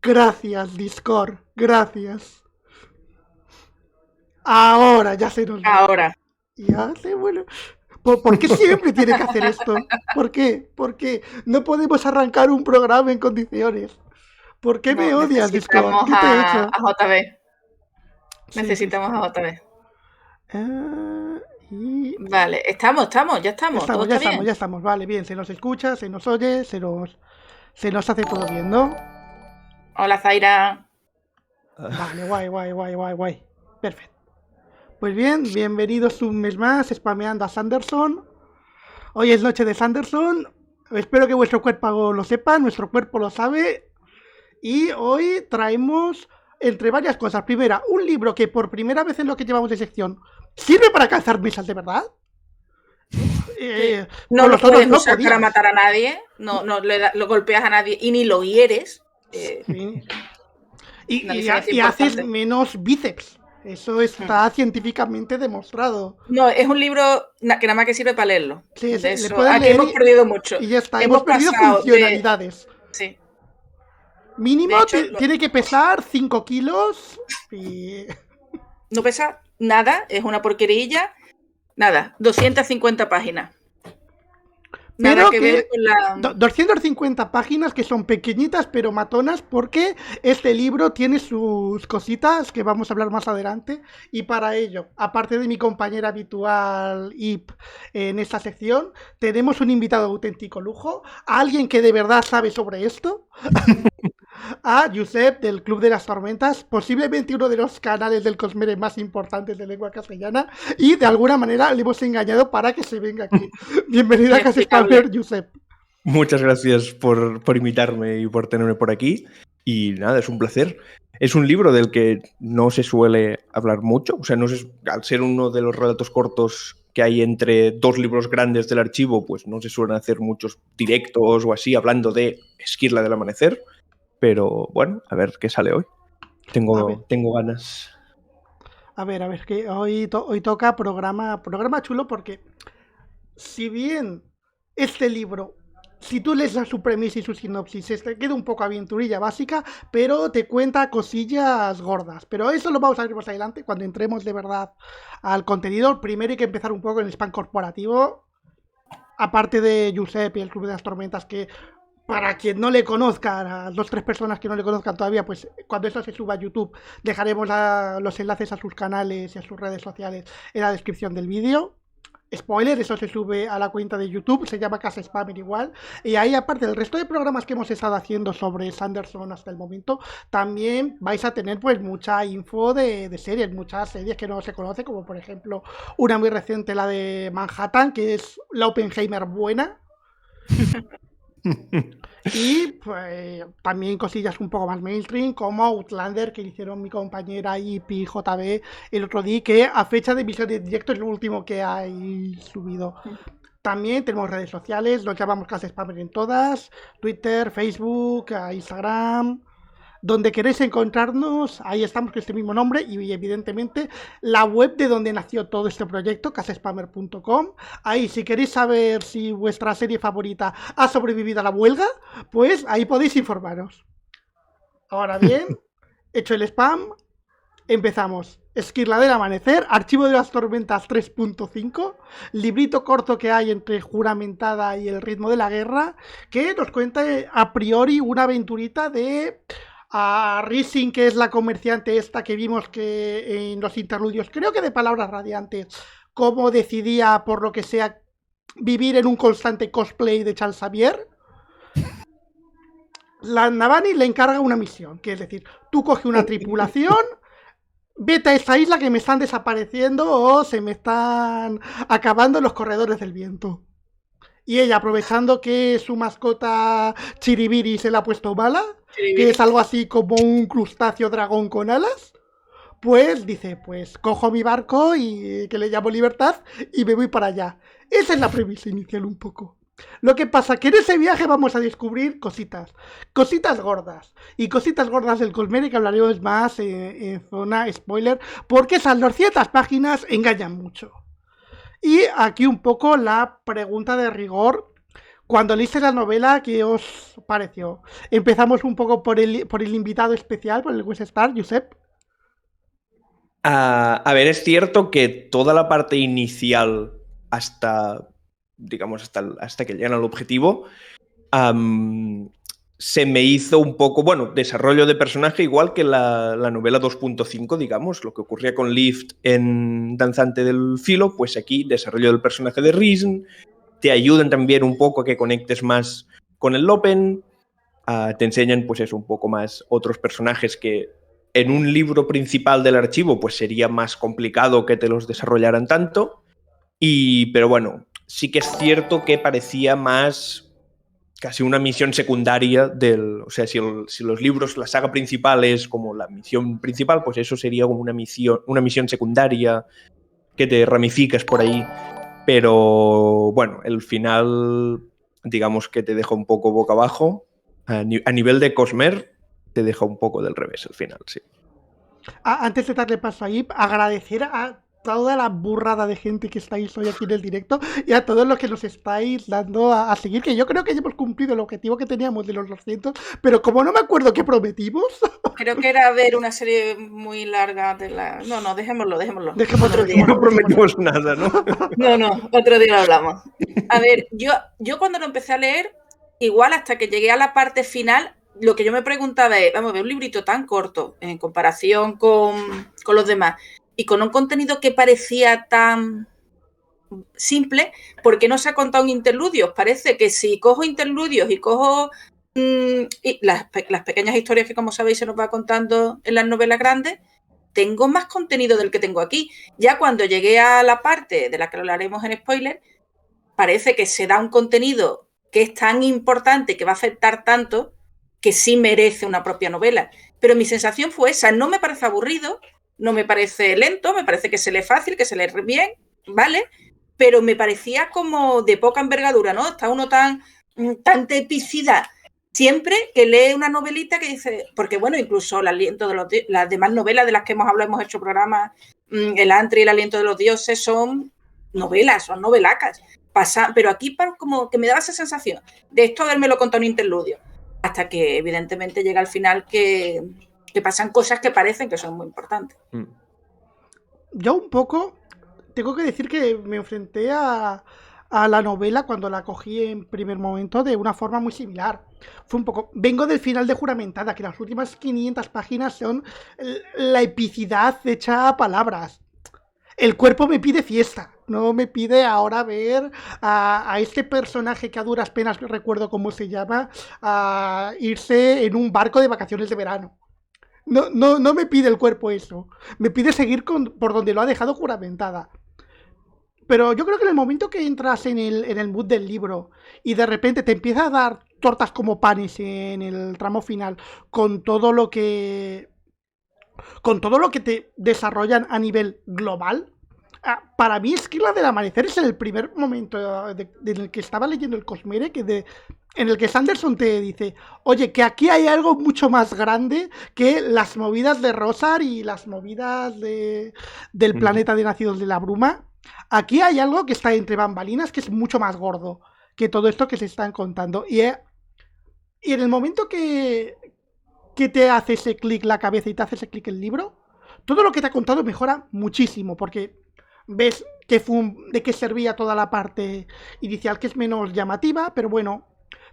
Gracias, Discord. Gracias. Ahora ya se nos ve. Ahora. Ya sé, bueno. ¿Por qué siempre tiene que hacer esto? ¿Por qué? ¿Por qué? No podemos arrancar un programa en condiciones. ¿Por qué me odias, Discord? ¿Qué te he hecho? A JB. Sí, Necesitamos sí. a JB. Vale, ya estamos. Todo está bien. Ya estamos. Vale, bien. Se nos escucha, se nos oye, se nos hace todo bien, ¿no? Hola, Zaira. Vale, guay. Perfecto. Pues bien, bienvenidos un mes más, spameando a Sanderson. Hoy es noche de Sanderson. Espero que vuestro cuerpo lo sepa, nuestro cuerpo lo sabe. Y hoy traemos, entre varias cosas, primera, un libro que por primera vez en lo que llevamos de sección sirve para calzar mesas de verdad. No lo puedes usar para matar a nadie, no lo golpeas a nadie y ni lo hieres. Sí. Y haces menos bíceps. Eso está científicamente demostrado. No, es un libro que nada más que sirve para leerlo. Sí, aquí hemos perdido mucho. Y ya está, hemos perdido funcionalidades. Sí. Mínimo tiene que pesar 5 kilos y... No pesa nada, es una porquerilla. Nada, 250 páginas. Pero que ver con la... 250 páginas que son pequeñitas pero matonas, porque este libro tiene sus cositas que vamos a hablar más adelante, y para ello, aparte de mi compañera habitual Ip en esta sección, tenemos un invitado de auténtico lujo, a alguien que de verdad sabe sobre esto, a Josep del Club de las Tormentas, posiblemente uno de los canales del Cosmere más importantes de lengua castellana, y de alguna manera le hemos engañado para que se venga aquí. Bienvenido a Casa Spammer, Josep. Muchas gracias por invitarme y por tenerme por aquí. Y nada, es un placer. Es un libro del que no se suele hablar mucho. O sea, al ser uno de los relatos cortos que hay entre dos libros grandes del archivo, pues no se suelen hacer muchos directos o así hablando de Esquirla del Amanecer. Pero bueno, a ver qué sale hoy. Tengo ganas. A ver, que hoy toca programa chulo, porque si bien este libro, si tú lees su premisa y su sinopsis, queda un poco aventurilla básica, pero te cuenta cosillas gordas. Pero eso lo vamos a ver más adelante, cuando entremos de verdad al contenido. Primero hay que empezar un poco en el spam corporativo. Aparte de Josep y el Club de las Tormentas, que para quien no le conozca, a 2 o 3 personas que no le conozcan todavía, pues cuando esto se suba a YouTube dejaremos los enlaces a sus canales y a sus redes sociales en la descripción del vídeo. Spoiler, eso se sube a la cuenta de YouTube, se llama Casa Spammer igual. Y ahí, aparte del resto de programas que hemos estado haciendo sobre Sanderson hasta el momento, también vais a tener pues mucha info de series, muchas series que no se conoce, como por ejemplo una muy reciente, la de Manhattan, que es la Oppenheimer buena. Y pues también cosillas un poco más mainstream, como Outlander, que hicieron mi compañera IP JB el otro día, que a fecha de emisión de directo es lo último que hay subido. También tenemos redes sociales, nos llamamos Casa Spammer en todas: Twitter, Facebook, Instagram. Donde queréis encontrarnos, ahí estamos con este mismo nombre, y evidentemente la web de donde nació todo este proyecto, casaspammer.com. Ahí, si queréis saber si vuestra serie favorita ha sobrevivido a la huelga, pues ahí podéis informaros. Ahora bien, hecho el spam, empezamos. Esquirla del Amanecer, Archivo de las Tormentas 3.5, librito corto que hay entre Juramentada y El Ritmo de la Guerra, que nos cuenta a priori una aventurita de Rising, que es la comerciante esta que vimos que en los interludios, creo que de Palabras Radiantes, cómo decidía, por lo que sea, vivir en un constante cosplay de Charles Xavier. La Navani le encarga una misión, que es decir, tú coge una tripulación, vete a esta isla que me están desapareciendo o se me están acabando los corredores del viento. Y ella, aprovechando que su mascota Chiribiri se la ha puesto mala, que es algo así como un crustáceo dragón con alas, pues dice, pues cojo mi barco, y que le llamo Libertad, y me voy para allá. Esa es la premisa inicial un poco. Lo que pasa que en ese viaje vamos a descubrir cositas gordas, y cositas gordas del Cosmere, que hablaremos más en zona spoiler, porque esas 200 páginas engañan mucho. Y aquí un poco la pregunta de rigor: Cuando leíste la novela, ¿qué os pareció? Empezamos un poco por el invitado especial, por el West Star, Josep. A ver, es cierto que toda la parte inicial hasta, digamos, hasta que llegan al objetivo, se me hizo un poco, bueno, desarrollo de personaje igual que la novela 2.5, digamos, lo que ocurría con Lift en Danzante del Filo, pues aquí desarrollo del personaje de Risen, te ayudan también un poco a que conectes más con el Lopen, te enseñan pues eso, un poco más otros personajes que en un libro principal del archivo pues sería más complicado que te los desarrollaran tanto, pero bueno, sí que es cierto que parecía más casi una misión secundaria o sea, si los libros, la saga principal es como la misión principal, pues eso sería como una misión secundaria que te ramificas por ahí, pero bueno, el final digamos que te deja un poco boca abajo, a nivel de Cosmer te deja un poco del revés el final, sí. Antes de darle paso a Ip, agradecer a toda la burrada de gente que estáis hoy aquí en el directo y a todos los que nos estáis dando a seguir, que yo creo que ya hemos cumplido el objetivo que teníamos de los 200, pero como no me acuerdo qué prometimos... Creo que era ver una serie muy larga de la... No, dejémoslo. Otro día. No prometimos nada, ¿no? No, otro día lo hablamos. A ver, yo cuando lo empecé a leer, igual hasta que llegué a la parte final, lo que yo me preguntaba es, vamos a ver, un librito tan corto en comparación con los demás y con un contenido que parecía tan simple, ¿por qué no se ha contado en interludios? Parece que si cojo interludios y cojo y las pequeñas historias que, como sabéis, se nos va contando en las novelas grandes, tengo más contenido del que tengo aquí. Ya cuando llegué a la parte de la que hablaremos en spoiler, parece que se da un contenido que es tan importante, que va a afectar tanto, que sí merece una propia novela. Pero mi sensación fue esa, no me parece aburrido, no me parece lento, me parece que se lee fácil, que se lee bien, ¿vale? Pero me parecía como de poca envergadura, ¿no? Está uno tanta epicidad siempre que lee una novelita que dice, porque bueno, incluso el aliento de las demás novelas de las que hemos hablado, hemos hecho programas, El Antri y el aliento de los dioses son novelas, son novelacas. Pero aquí como que me daba esa sensación de esto habérmelo contado en interludio, hasta que evidentemente llega al final que pasan cosas que parecen que son muy importantes. Yo un poco tengo que decir que me enfrenté a la novela cuando la cogí en primer momento de una forma muy similar. Fue un poco... Vengo del final de Juramentada, que las últimas 500 páginas son la epicidad hecha a palabras. El cuerpo me pide fiesta, no me pide ahora ver a este personaje que a duras penas recuerdo cómo se llama, a irse en un barco de vacaciones de verano. No me pide el cuerpo eso. Me pide seguir por donde lo ha dejado Juramentada. Pero yo creo que en el momento que entras en el mood del libro y de repente te empieza a dar tortas como panes en el tramo final con todo lo que te desarrollan a nivel global, para mí Esquila del Amanecer es el primer momento en el que estaba leyendo el Cosmere en el que Sanderson te dice, oye, que aquí hay algo mucho más grande que las movidas de Rosar y las movidas del planeta de Nacidos de la Bruma. Aquí hay algo que está entre bambalinas que es mucho más gordo que todo esto que se están contando. Y en el momento que te hace ese clic la cabeza y te hace ese clic el libro, todo lo que te ha contado mejora muchísimo, porque ves de qué servía toda la parte inicial, que es menos llamativa, pero bueno,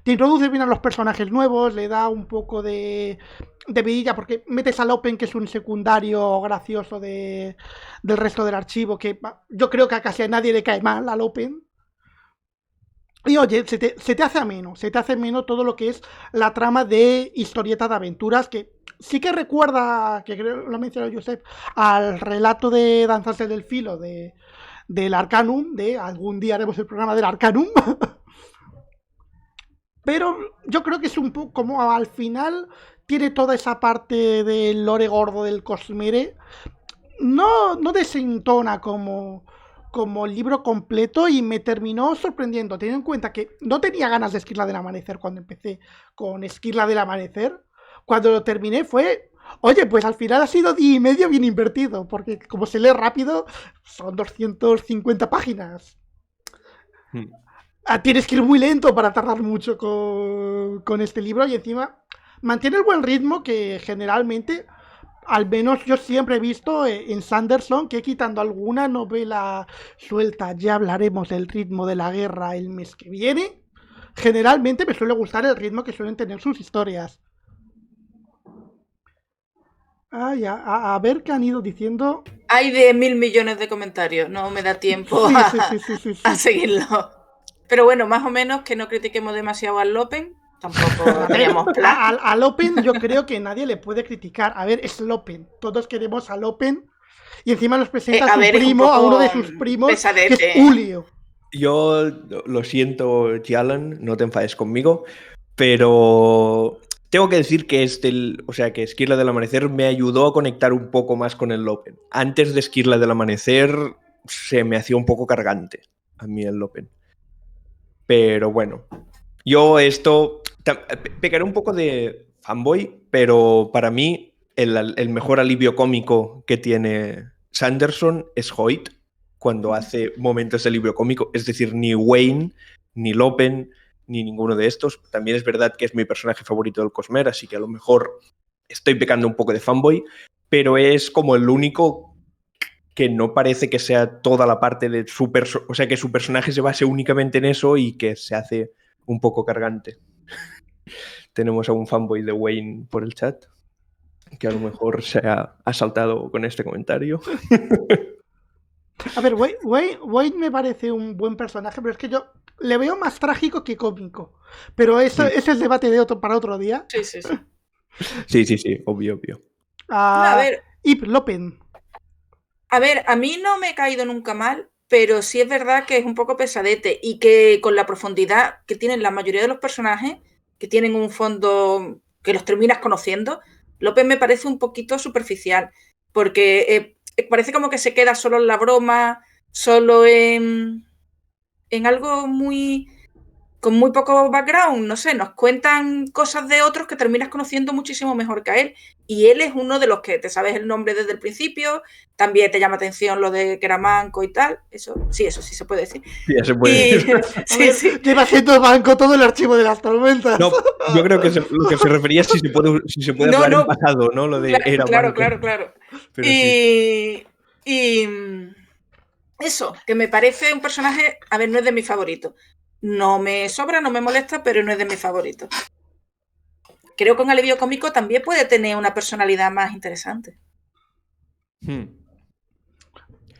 te introduce bien a los personajes nuevos, le da un poco de vidilla, porque metes al Open, que es un secundario gracioso del resto del archivo, que yo creo que a casi a nadie le cae mal al Open. Y oye, se te hace ameno todo lo que es la trama de historieta de aventuras, que sí que recuerda, que creo lo ha mencionado Josep, al relato de Danzarse del Filo del Arcanum, de algún día haremos el programa del Arcanum. Pero yo creo que es un poco como al final tiene toda esa parte del lore gordo del Cosmere. No desentona como el libro completo y me terminó sorprendiendo, teniendo en cuenta que no tenía ganas de Esquirla del Amanecer cuando empecé con Esquirla del Amanecer. Cuando lo terminé fue, oye, pues al final ha sido día y medio bien invertido, porque como se lee rápido, son 250 páginas. tienes que ir muy lento para tardar mucho con este libro y encima mantiene el buen ritmo que generalmente, al menos yo siempre he visto en Sanderson, que quitando alguna novela suelta, ya hablaremos del ritmo de la guerra el mes que viene, generalmente me suele gustar el ritmo que suelen tener sus historias. Ay, a ver qué han ido diciendo. Hay de 1000 millones de comentarios, no me da tiempo Sí, a seguirlo. Pero bueno, más o menos que no critiquemos demasiado al Lopen, tampoco teníamos plan. Al Open yo creo que nadie le puede criticar. A ver, es el Open. Todos queremos al Open. Y encima nos presenta a su primo, a uno de sus primos, pesadete, que es Julio. Yo lo siento, Jalan, no te enfades conmigo, pero tengo que decir que que Esquirla del Amanecer me ayudó a conectar un poco más con el Lopen. Antes de Esquirla del Amanecer se me hacía un poco cargante a mí el Lopen. Pero bueno, yo pecaré un poco de fanboy, pero para mí el mejor alivio cómico que tiene Sanderson es Hoyt cuando hace momentos de alivio cómico. Es decir, ni Wayne, ni Lopen, ni ninguno de estos. También es verdad que es mi personaje favorito del Cosmere, así que a lo mejor estoy pecando un poco de fanboy, pero es como el único que no parece que sea toda la parte de o sea, que su personaje se base únicamente en eso y que se hace un poco cargante. Tenemos a un fanboy de Wayne por el chat, que a lo mejor se ha saltado con este comentario. A ver, Wayne me parece un buen personaje, pero es que yo le veo más trágico que cómico. Pero eso es el debate para otro día. Sí, obvio. A ver, Ip Lopen. A ver, a mí no me he caído nunca mal, pero sí es verdad que es un poco pesadete y que con la profundidad que tienen la mayoría de los personajes, que tienen un fondo que los terminas conociendo, López me parece un poquito superficial, porque parece como que se queda solo en la broma, solo en algo con muy poco background, no sé, nos cuentan cosas de otros que terminas conociendo muchísimo mejor que a él. Y él es uno de los que te sabes el nombre desde el principio, también te llama atención lo de que era manco y tal. Eso sí se puede decir. Sí, ya se puede decir. Sí. Lleva siendo manco todo el archivo de las tormentas. No, yo creo que lo que se refería es si se puede hablar en pasado, ¿no? Lo de era manco. Claro. Pero y eso, que me parece un personaje, a ver, no es de mis favoritos. No me sobra, no me molesta, pero no es de mis favoritos. Creo que un alivio cómico también puede tener una personalidad más interesante.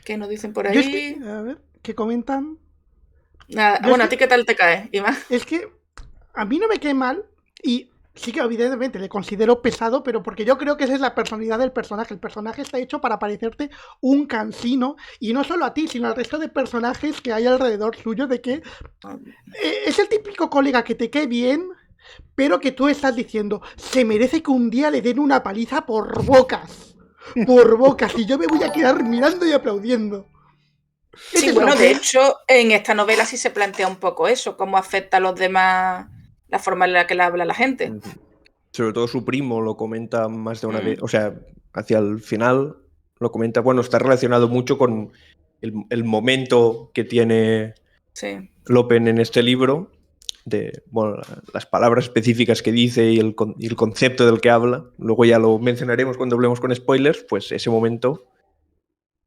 ¿Qué nos dicen por ahí? A ver, ¿qué comentan? Nada. Bueno, ¿a ti qué tal te cae, Iván? Es que a mí no me cae mal y sí que evidentemente le considero pesado, pero porque yo creo que esa es la personalidad del personaje. El personaje está hecho para parecerte un cansino, y no solo a ti, sino al resto de personajes que hay alrededor suyo, de que es el típico colega que te cae bien, pero que tú estás diciendo, se merece que un día le den una paliza por bocas, y yo me voy a quedar mirando y aplaudiendo. Sí, bueno, de hecho, en esta novela sí se plantea un poco eso, cómo afecta a los demás la forma en la que le habla la gente. Sobre todo su primo lo comenta más de una vez, o sea, hacia el final lo comenta, bueno, está relacionado mucho con el momento que tiene Lopen en este libro, de bueno, las palabras específicas que dice y el concepto del que habla. Luego ya lo mencionaremos cuando hablemos con spoilers, pues ese momento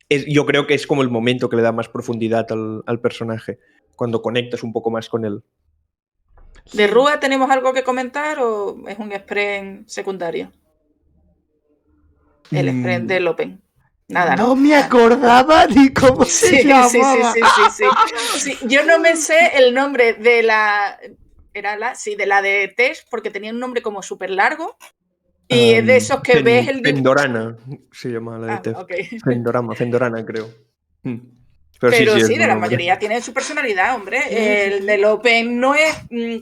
yo creo que es como el momento que le da más profundidad al personaje, cuando conectas un poco más con él. ¿De Rúa tenemos algo que comentar o es un express secundario? El express de Lopen. Nada, ¿no? No me acordaba ni cómo se llamaba. Sí. Yo no me sé el nombre de la... de la de Tess, porque tenía un nombre como súper largo. Y es de esos que ves el... Fendorana se llama la de Tess. Okay. Fendorana, creo. Pero sí, de la mayoría tienen su personalidad, hombre. El de Lopen no es...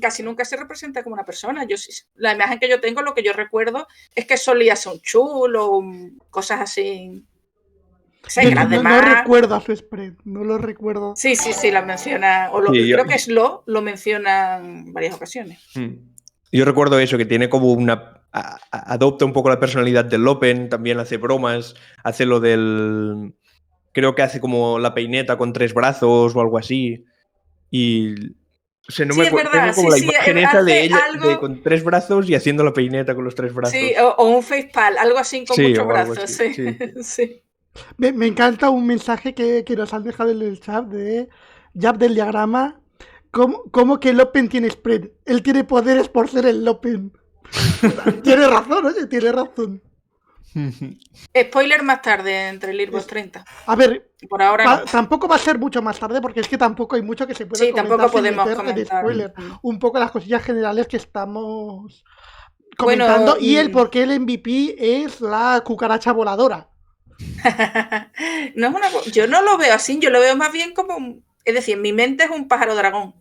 Casi nunca se representa como una persona. La imagen que yo tengo, lo que yo recuerdo, es que solía ser un chulo, cosas así... No recuerdo a su spread, no lo recuerdo. Sí, la menciona, creo que es lo menciona en varias ocasiones. Yo recuerdo eso, que tiene como adopta un poco la personalidad del Lopen, también hace bromas, hace lo del... Creo que hace como la peineta con 3 brazos o algo así. Y O sea, no Sí, me es acuerdo. verdad, Tengo como sí, la sí, imagen esa de hace ella algo... con 3 brazos y haciendo la peineta con los 3 brazos. Sí, o un facepal, algo así con Sí, muchos o algo brazos, así. sí. Sí. Sí. Me encanta un mensaje que nos han dejado en el chat de Jab del diagrama. ¿Cómo que Lopen tiene spread? Él tiene poderes por ser el Lopen. Tiene razón, oye, tiene razón. Spoiler más tarde, entre el Irbox 30. A ver, Por ahora no. tampoco va a ser mucho más tarde porque es que tampoco hay mucho que se pueda Sí, comentar tampoco sin podemos meter en comentar. spoiler. Un poco las cosillas generales que estamos Bueno, comentando y el por qué el MVP es la cucaracha voladora. no es yo no lo veo así, yo lo veo más bien como... Es decir, en mi mente es un pájaro dragón.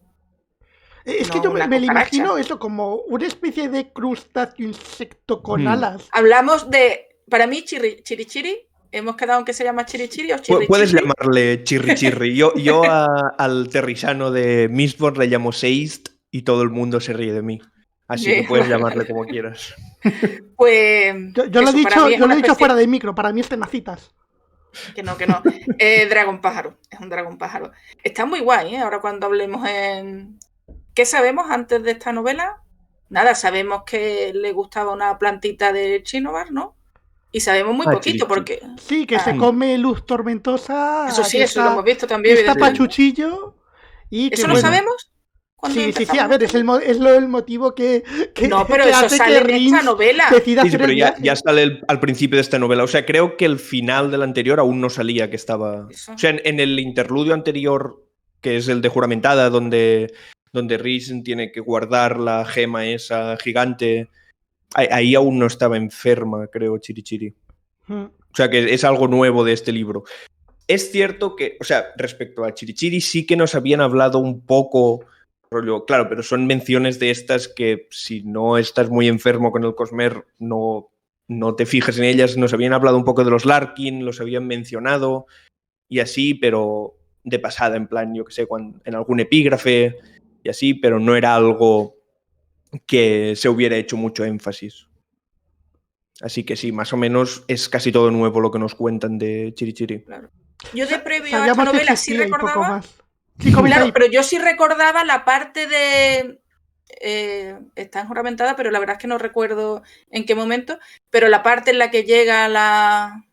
Es que No yo una me lo cucaracha. imagino eso como una especie de crustáceo insecto con alas. Hablamos de... Para mí, chirichiri. Hemos quedado en que se llama chirichiri o chirrichirri. Puedes llamarle chirrichirri. Yo al terrisano de Mistborn le llamo Seist y todo el mundo se ríe de mí. Así que puedes llamarle como quieras. Pues... Yo lo he dicho especie... fuera de micro, para mí es temacitas. Que no. Dragón pájaro. Es un dragón pájaro. Está muy guay, ¿eh? Ahora cuando hablemos en... ¿Qué sabemos antes de esta novela? Nada, sabemos que le gustaba una plantita de Chinobar, ¿no? Y sabemos muy poquito porque... Sí, que se come luz tormentosa. Eso sí, que eso lo hemos visto que también. está pachuchillo. Y que, ¿Eso lo sabemos? Sí, a ver, es el motivo que no, pero que eso hace sale que en esta novela. decida hacer pero el viaje. ya sale al principio de esta novela. O sea, creo que el final del anterior aún no salía que estaba... Eso. O sea, en el interludio anterior, que es el de Juramentada, donde Rhys tiene que guardar la gema esa gigante, ahí aún no estaba enferma, creo, Chirichiri. O sea, que es algo nuevo de este libro. Es cierto que, o sea, respecto a Chirichiri, sí que nos habían hablado un poco, rollo, claro, pero son menciones de estas que si no estás muy enfermo con el Cosmer, no te fijas en ellas. Nos habían hablado un poco de los Larkin, los habían mencionado y así, pero de pasada, en plan, yo que sé, en algún epígrafe y así, pero no era algo que se hubiera hecho mucho énfasis. Así que sí, más o menos es casi todo nuevo lo que nos cuentan de Chirichiri. Claro. Yo de previo a esta novela sí recordaba... Sí, claro, pero yo sí recordaba la parte de... está enjuramentada, pero la verdad es que no recuerdo en qué momento, pero la parte en la que llega la...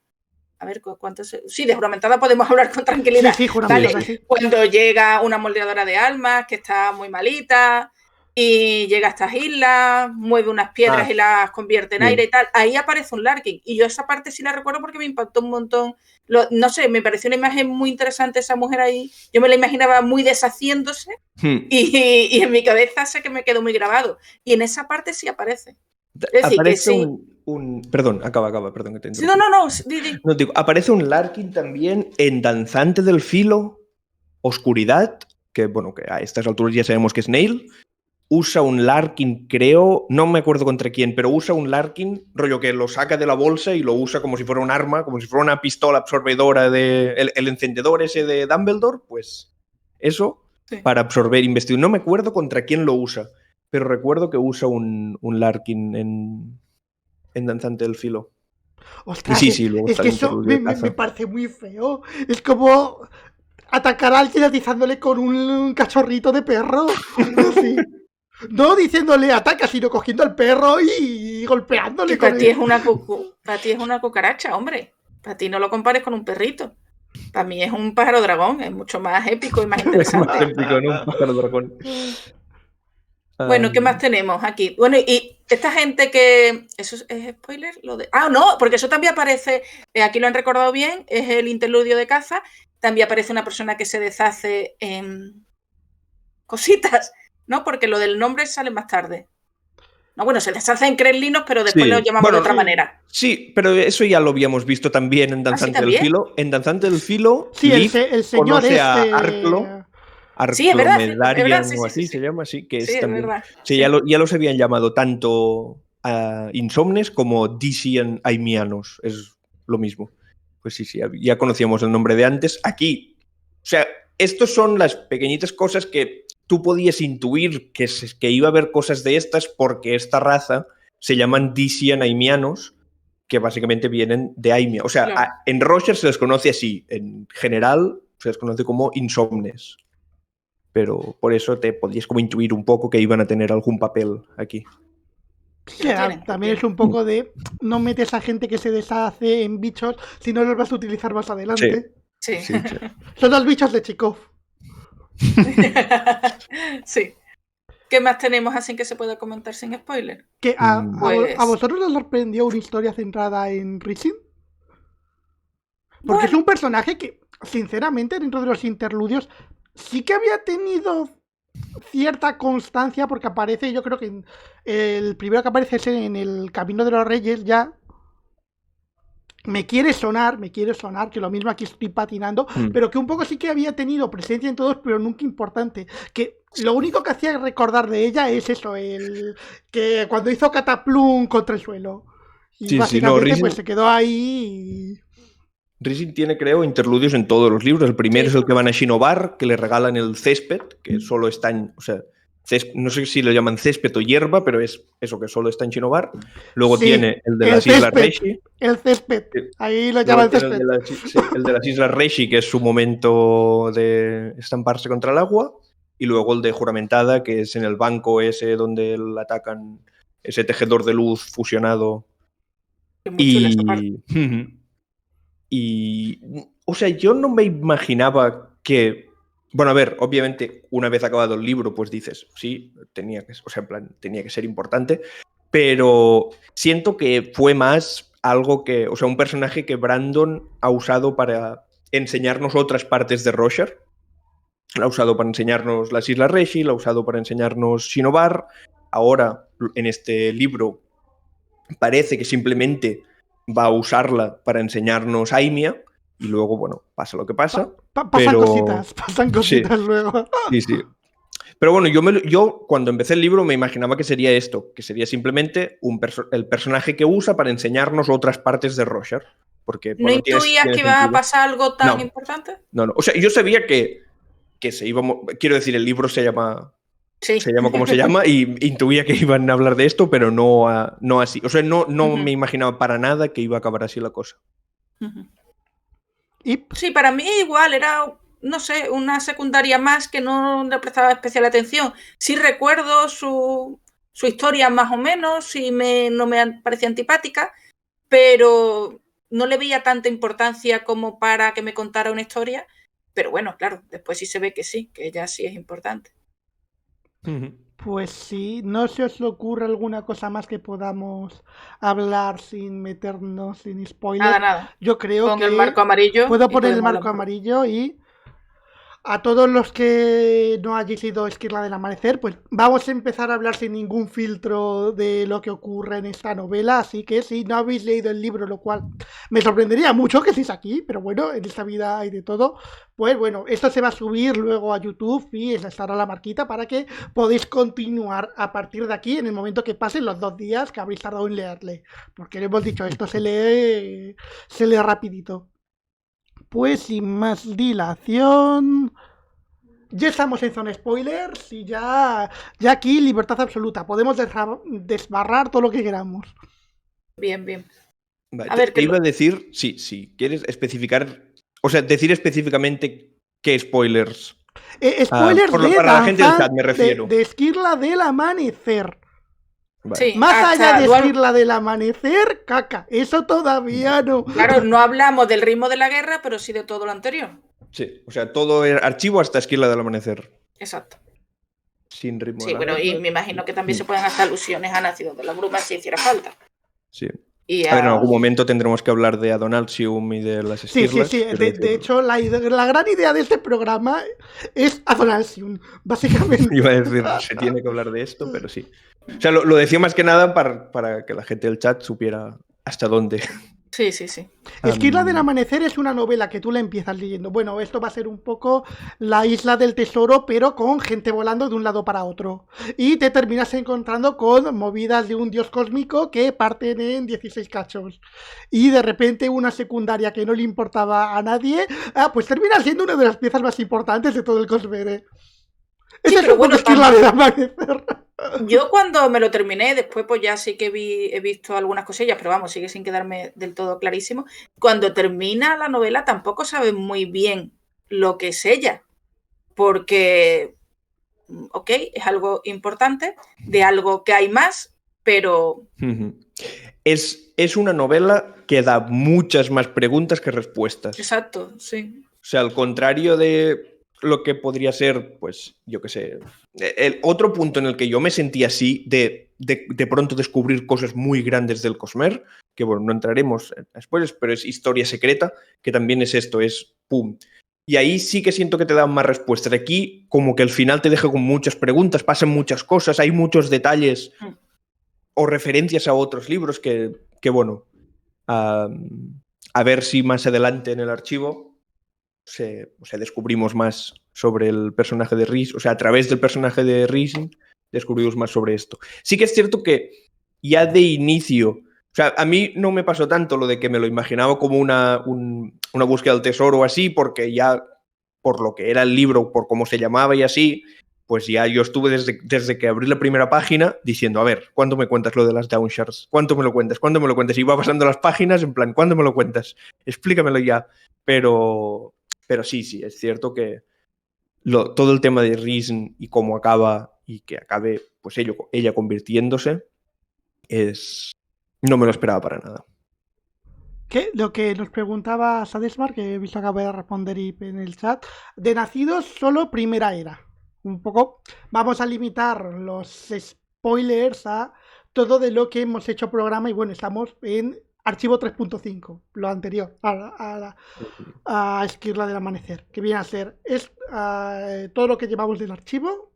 A ver, ¿cuántos? Sí, de juramentada podemos hablar con tranquilidad. Sí, juramentada, sí. Cuando llega una moldeadora de almas que está muy malita y llega a estas islas, mueve unas piedras y las convierte en aire y tal, ahí aparece un Larkin. Y yo esa parte sí la recuerdo porque me impactó un montón. No sé, me pareció una imagen muy interesante esa mujer ahí. Yo me la imaginaba muy deshaciéndose y en mi cabeza sé que me quedó muy grabado. Y en esa parte sí aparece. Es decir, aparece que sí. Perdón, acaba, perdón que te interrumpa. No, digo, aparece un Larkin también en Danzante del Filo, Oscuridad, que bueno, que a estas alturas ya sabemos que es Nail. Usa un Larkin, creo, no me acuerdo contra quién, pero usa un Larkin, rollo que lo saca de la bolsa y lo usa como si fuera un arma, como si fuera una pistola absorbedora el encendedor ese de Dumbledore, pues eso, sí, para absorber investigación. No me acuerdo contra quién lo usa, pero recuerdo que usa un Larkin en Danzante del Filo. Ostras, sí, es que eso me parece muy feo. Es como atacar a alguien atizándole con un cachorrito de perro. Sí. No diciéndole ataca, sino cogiendo al perro y golpeándole. Para ti es una cucaracha, hombre. Para ti no lo compares con un perrito. Para mí es un pájaro dragón, es mucho más épico y más interesante. Más épico, ¿no? Un pájaro dragón. Bueno, ¿qué más tenemos aquí? Bueno, y esta gente que... ¿Eso es spoiler? No, porque eso también aparece, aquí lo han recordado bien, es el interludio de caza, también aparece una persona que se deshace en cositas, ¿no? Porque lo del nombre sale más tarde. No, bueno, se deshace en crelinos, pero después lo llamamos de otra manera. Sí, pero eso ya lo habíamos visto también en Danzante del Filo. En Danzante del Filo, sí, el señor conoce a Arklo. Sí, es verdad, o así se llama, sí, que sí, es también. Verdad, sí, ya los habían llamado tanto Insomnes como Dician Aimianos, es lo mismo. Pues sí, ya conocíamos el nombre de antes. Aquí, o sea, estos son las pequeñitas cosas que tú podías intuir que iba a haber cosas de estas porque esta raza se llaman Dician Aimianos, que básicamente vienen de Aimia. O sea, claro, en Roger se les conoce así, en general se les conoce como Insomnes. pero por eso te podías como intuir un poco que iban a tener algún papel aquí. Sí, también es un poco de no metes a gente que se deshace en bichos si no los vas a utilizar más adelante. Sí. Son los bichos de Chekhov. Sí. ¿Qué más tenemos así que se pueda comentar sin spoiler? Que a vosotros os sorprendió una historia centrada en Rising. Porque es un personaje que, sinceramente, dentro de los interludios, sí que había tenido cierta constancia, porque aparece, yo creo que el primero que aparece es en el Camino de los Reyes ya. Me quiere sonar, que lo mismo aquí estoy patinando, pero que un poco sí que había tenido presencia en todos, pero nunca importante. Que lo único que hacía recordar de ella es eso, que cuando hizo Cataplum contra el suelo. Y básicamente pues se quedó ahí y... Rising tiene, creo, interludios en todos los libros. El primero es el que van a Shinobar, que le regalan el césped, que solo está en... O sea, no sé si lo llaman césped o hierba, pero es eso, que solo está en Shinobar. Luego tiene el de las Islas Reishi. El césped, ahí lo llaman césped. El de las Islas Reishi, que es su momento de estamparse contra el agua. Y luego el de Juramentada, que es en el banco ese donde le atacan ese tejedor de luz fusionado. Y, o sea, yo no me imaginaba que... Bueno, a ver, obviamente, una vez acabado el libro, pues dices, sí, tenía que ser importante, pero siento que fue más algo que... O sea, un personaje que Brandon ha usado para enseñarnos otras partes de Roshar. La ha usado para enseñarnos las Islas Reishi, la ha usado para enseñarnos Shinobar. Ahora, en este libro, parece que simplemente va a usarla para enseñarnos Aimia y luego, bueno, pasa lo que pasa. Pasan cositas luego. Sí. Pero bueno, yo cuando empecé el libro me imaginaba que sería esto, que sería simplemente el personaje que usa para enseñarnos otras partes de Roshar. Porque, ¿No intuías que iba a pasar algo tan importante? No. O sea, yo sabía que se iba... Quiero decir, el libro se llama... Sí. Se llama como se llama y intuía que iban a hablar de esto, pero no así. O sea, no me imaginaba para nada que iba a acabar así la cosa. Sí, para mí igual, era, no sé, una secundaria más que no le prestaba especial atención. Sí recuerdo su historia más o menos, no me parecía antipática, pero no le veía tanta importancia como para que me contara una historia. Pero bueno, claro, después sí se ve que sí, que ella sí es importante. Pues sí, no se os ocurre alguna cosa más que podamos hablar sin meternos sin spoilers. Nada. Yo creo que el marco amarillo. Puedo poner el marco amarillo y a todos los que no hayáis leído Esquirla del Amanecer, pues vamos a empezar a hablar sin ningún filtro de lo que ocurre en esta novela, así que si no habéis leído el libro, lo cual me sorprendería mucho que estéis aquí, pero bueno, en esta vida hay de todo, pues bueno, esto se va a subir luego a YouTube y estará la marquita para que podáis continuar a partir de aquí en el momento que pasen los 2 días que habréis tardado en leerle, porque le hemos dicho, esto se lee rapidito. Pues sin más dilación, ya estamos en zona spoilers y ya aquí libertad absoluta. Podemos desbarrar todo lo que queramos. Bien. Vale, a ver, te iba a decir, si quieres especificar, o sea, decir específicamente qué spoilers. Spoilers para la gente del chat, me refiero. De Esquirla del Amanecer. Vale. Sí, más allá de Esquirla del Amanecer, caca, eso todavía no. Claro, no hablamos del ritmo de la guerra, pero sí de todo lo anterior. Sí, o sea, todo el archivo hasta Esquirla del Amanecer. Exacto. Sin ritmo. Sí, bueno, y me imagino que también se pueden hacer alusiones a Nacidos de la Bruma si hiciera falta. Sí. A ver, en algún momento tendremos que hablar de Adonalsium y de las Esquirlas. Sí. De hecho, la gran idea de este programa es Adonalsium, básicamente. Iba a decir, se tiene que hablar de esto, pero sí. O sea, lo decía más que nada para que la gente del chat supiera hasta dónde. Sí. Esquirla del Amanecer es una novela que tú la empiezas leyendo. Bueno, esto va a ser un poco la isla del tesoro, pero con gente volando de un lado para otro. Y te terminas encontrando con movidas de un dios cósmico que parten en 16 cachos. Y de repente una secundaria que no le importaba a nadie, pues termina siendo una de las piezas más importantes de todo el Cosmere. Sí, es bueno, Esquirla del Amanecer. Yo cuando me lo terminé, después pues ya sí que he visto algunas cosillas, pero vamos, sigue sin quedarme del todo clarísimo. Cuando termina la novela tampoco sabes muy bien lo que es ella, porque ok, es algo importante, de algo que hay más, pero... Es una novela que da muchas más preguntas que respuestas. Exacto, sí. O sea, al contrario de lo que podría ser, pues, yo qué sé, el otro punto en el que yo me sentí así, de pronto descubrir cosas muy grandes del Cosmer, que bueno, no entraremos después, pero es Historia Secreta, que también es esto, es pum. Y ahí sí que siento que te dan más respuestas. Aquí, como que al final te deja con muchas preguntas, pasan muchas cosas, hay muchos detalles o referencias a otros libros que bueno, a ver si más adelante en el archivo descubrimos más sobre el personaje de Rhys, o sea, a través del personaje de Rhys descubrimos más sobre esto. Sí que es cierto que ya de inicio, o sea, a mí no me pasó tanto lo de que me lo imaginaba como una búsqueda del tesoro o así, porque ya por lo que era el libro, por cómo se llamaba y así, pues ya yo estuve desde que abrí la primera página diciendo, a ver, ¿cuándo me cuentas lo de las Downshards? ¿Cuánto me lo cuentas? ¿Cuándo me lo cuentas? Y iba pasando las páginas en plan, ¿cuándo me lo cuentas? Explícamelo ya. Pero sí, es cierto que todo el tema de Rhys y cómo acaba y que acabe pues ella convirtiéndose no me lo esperaba para nada. Lo que nos preguntaba Sadesmar, que he visto que acaba de responder en el chat, de nacidos solo primera era. Un poco, vamos a limitar los spoilers a todo de lo que hemos hecho programa y bueno, estamos en archivo 3.5, lo anterior a Esquirla del Amanecer, que viene a ser todo lo que llevamos del archivo,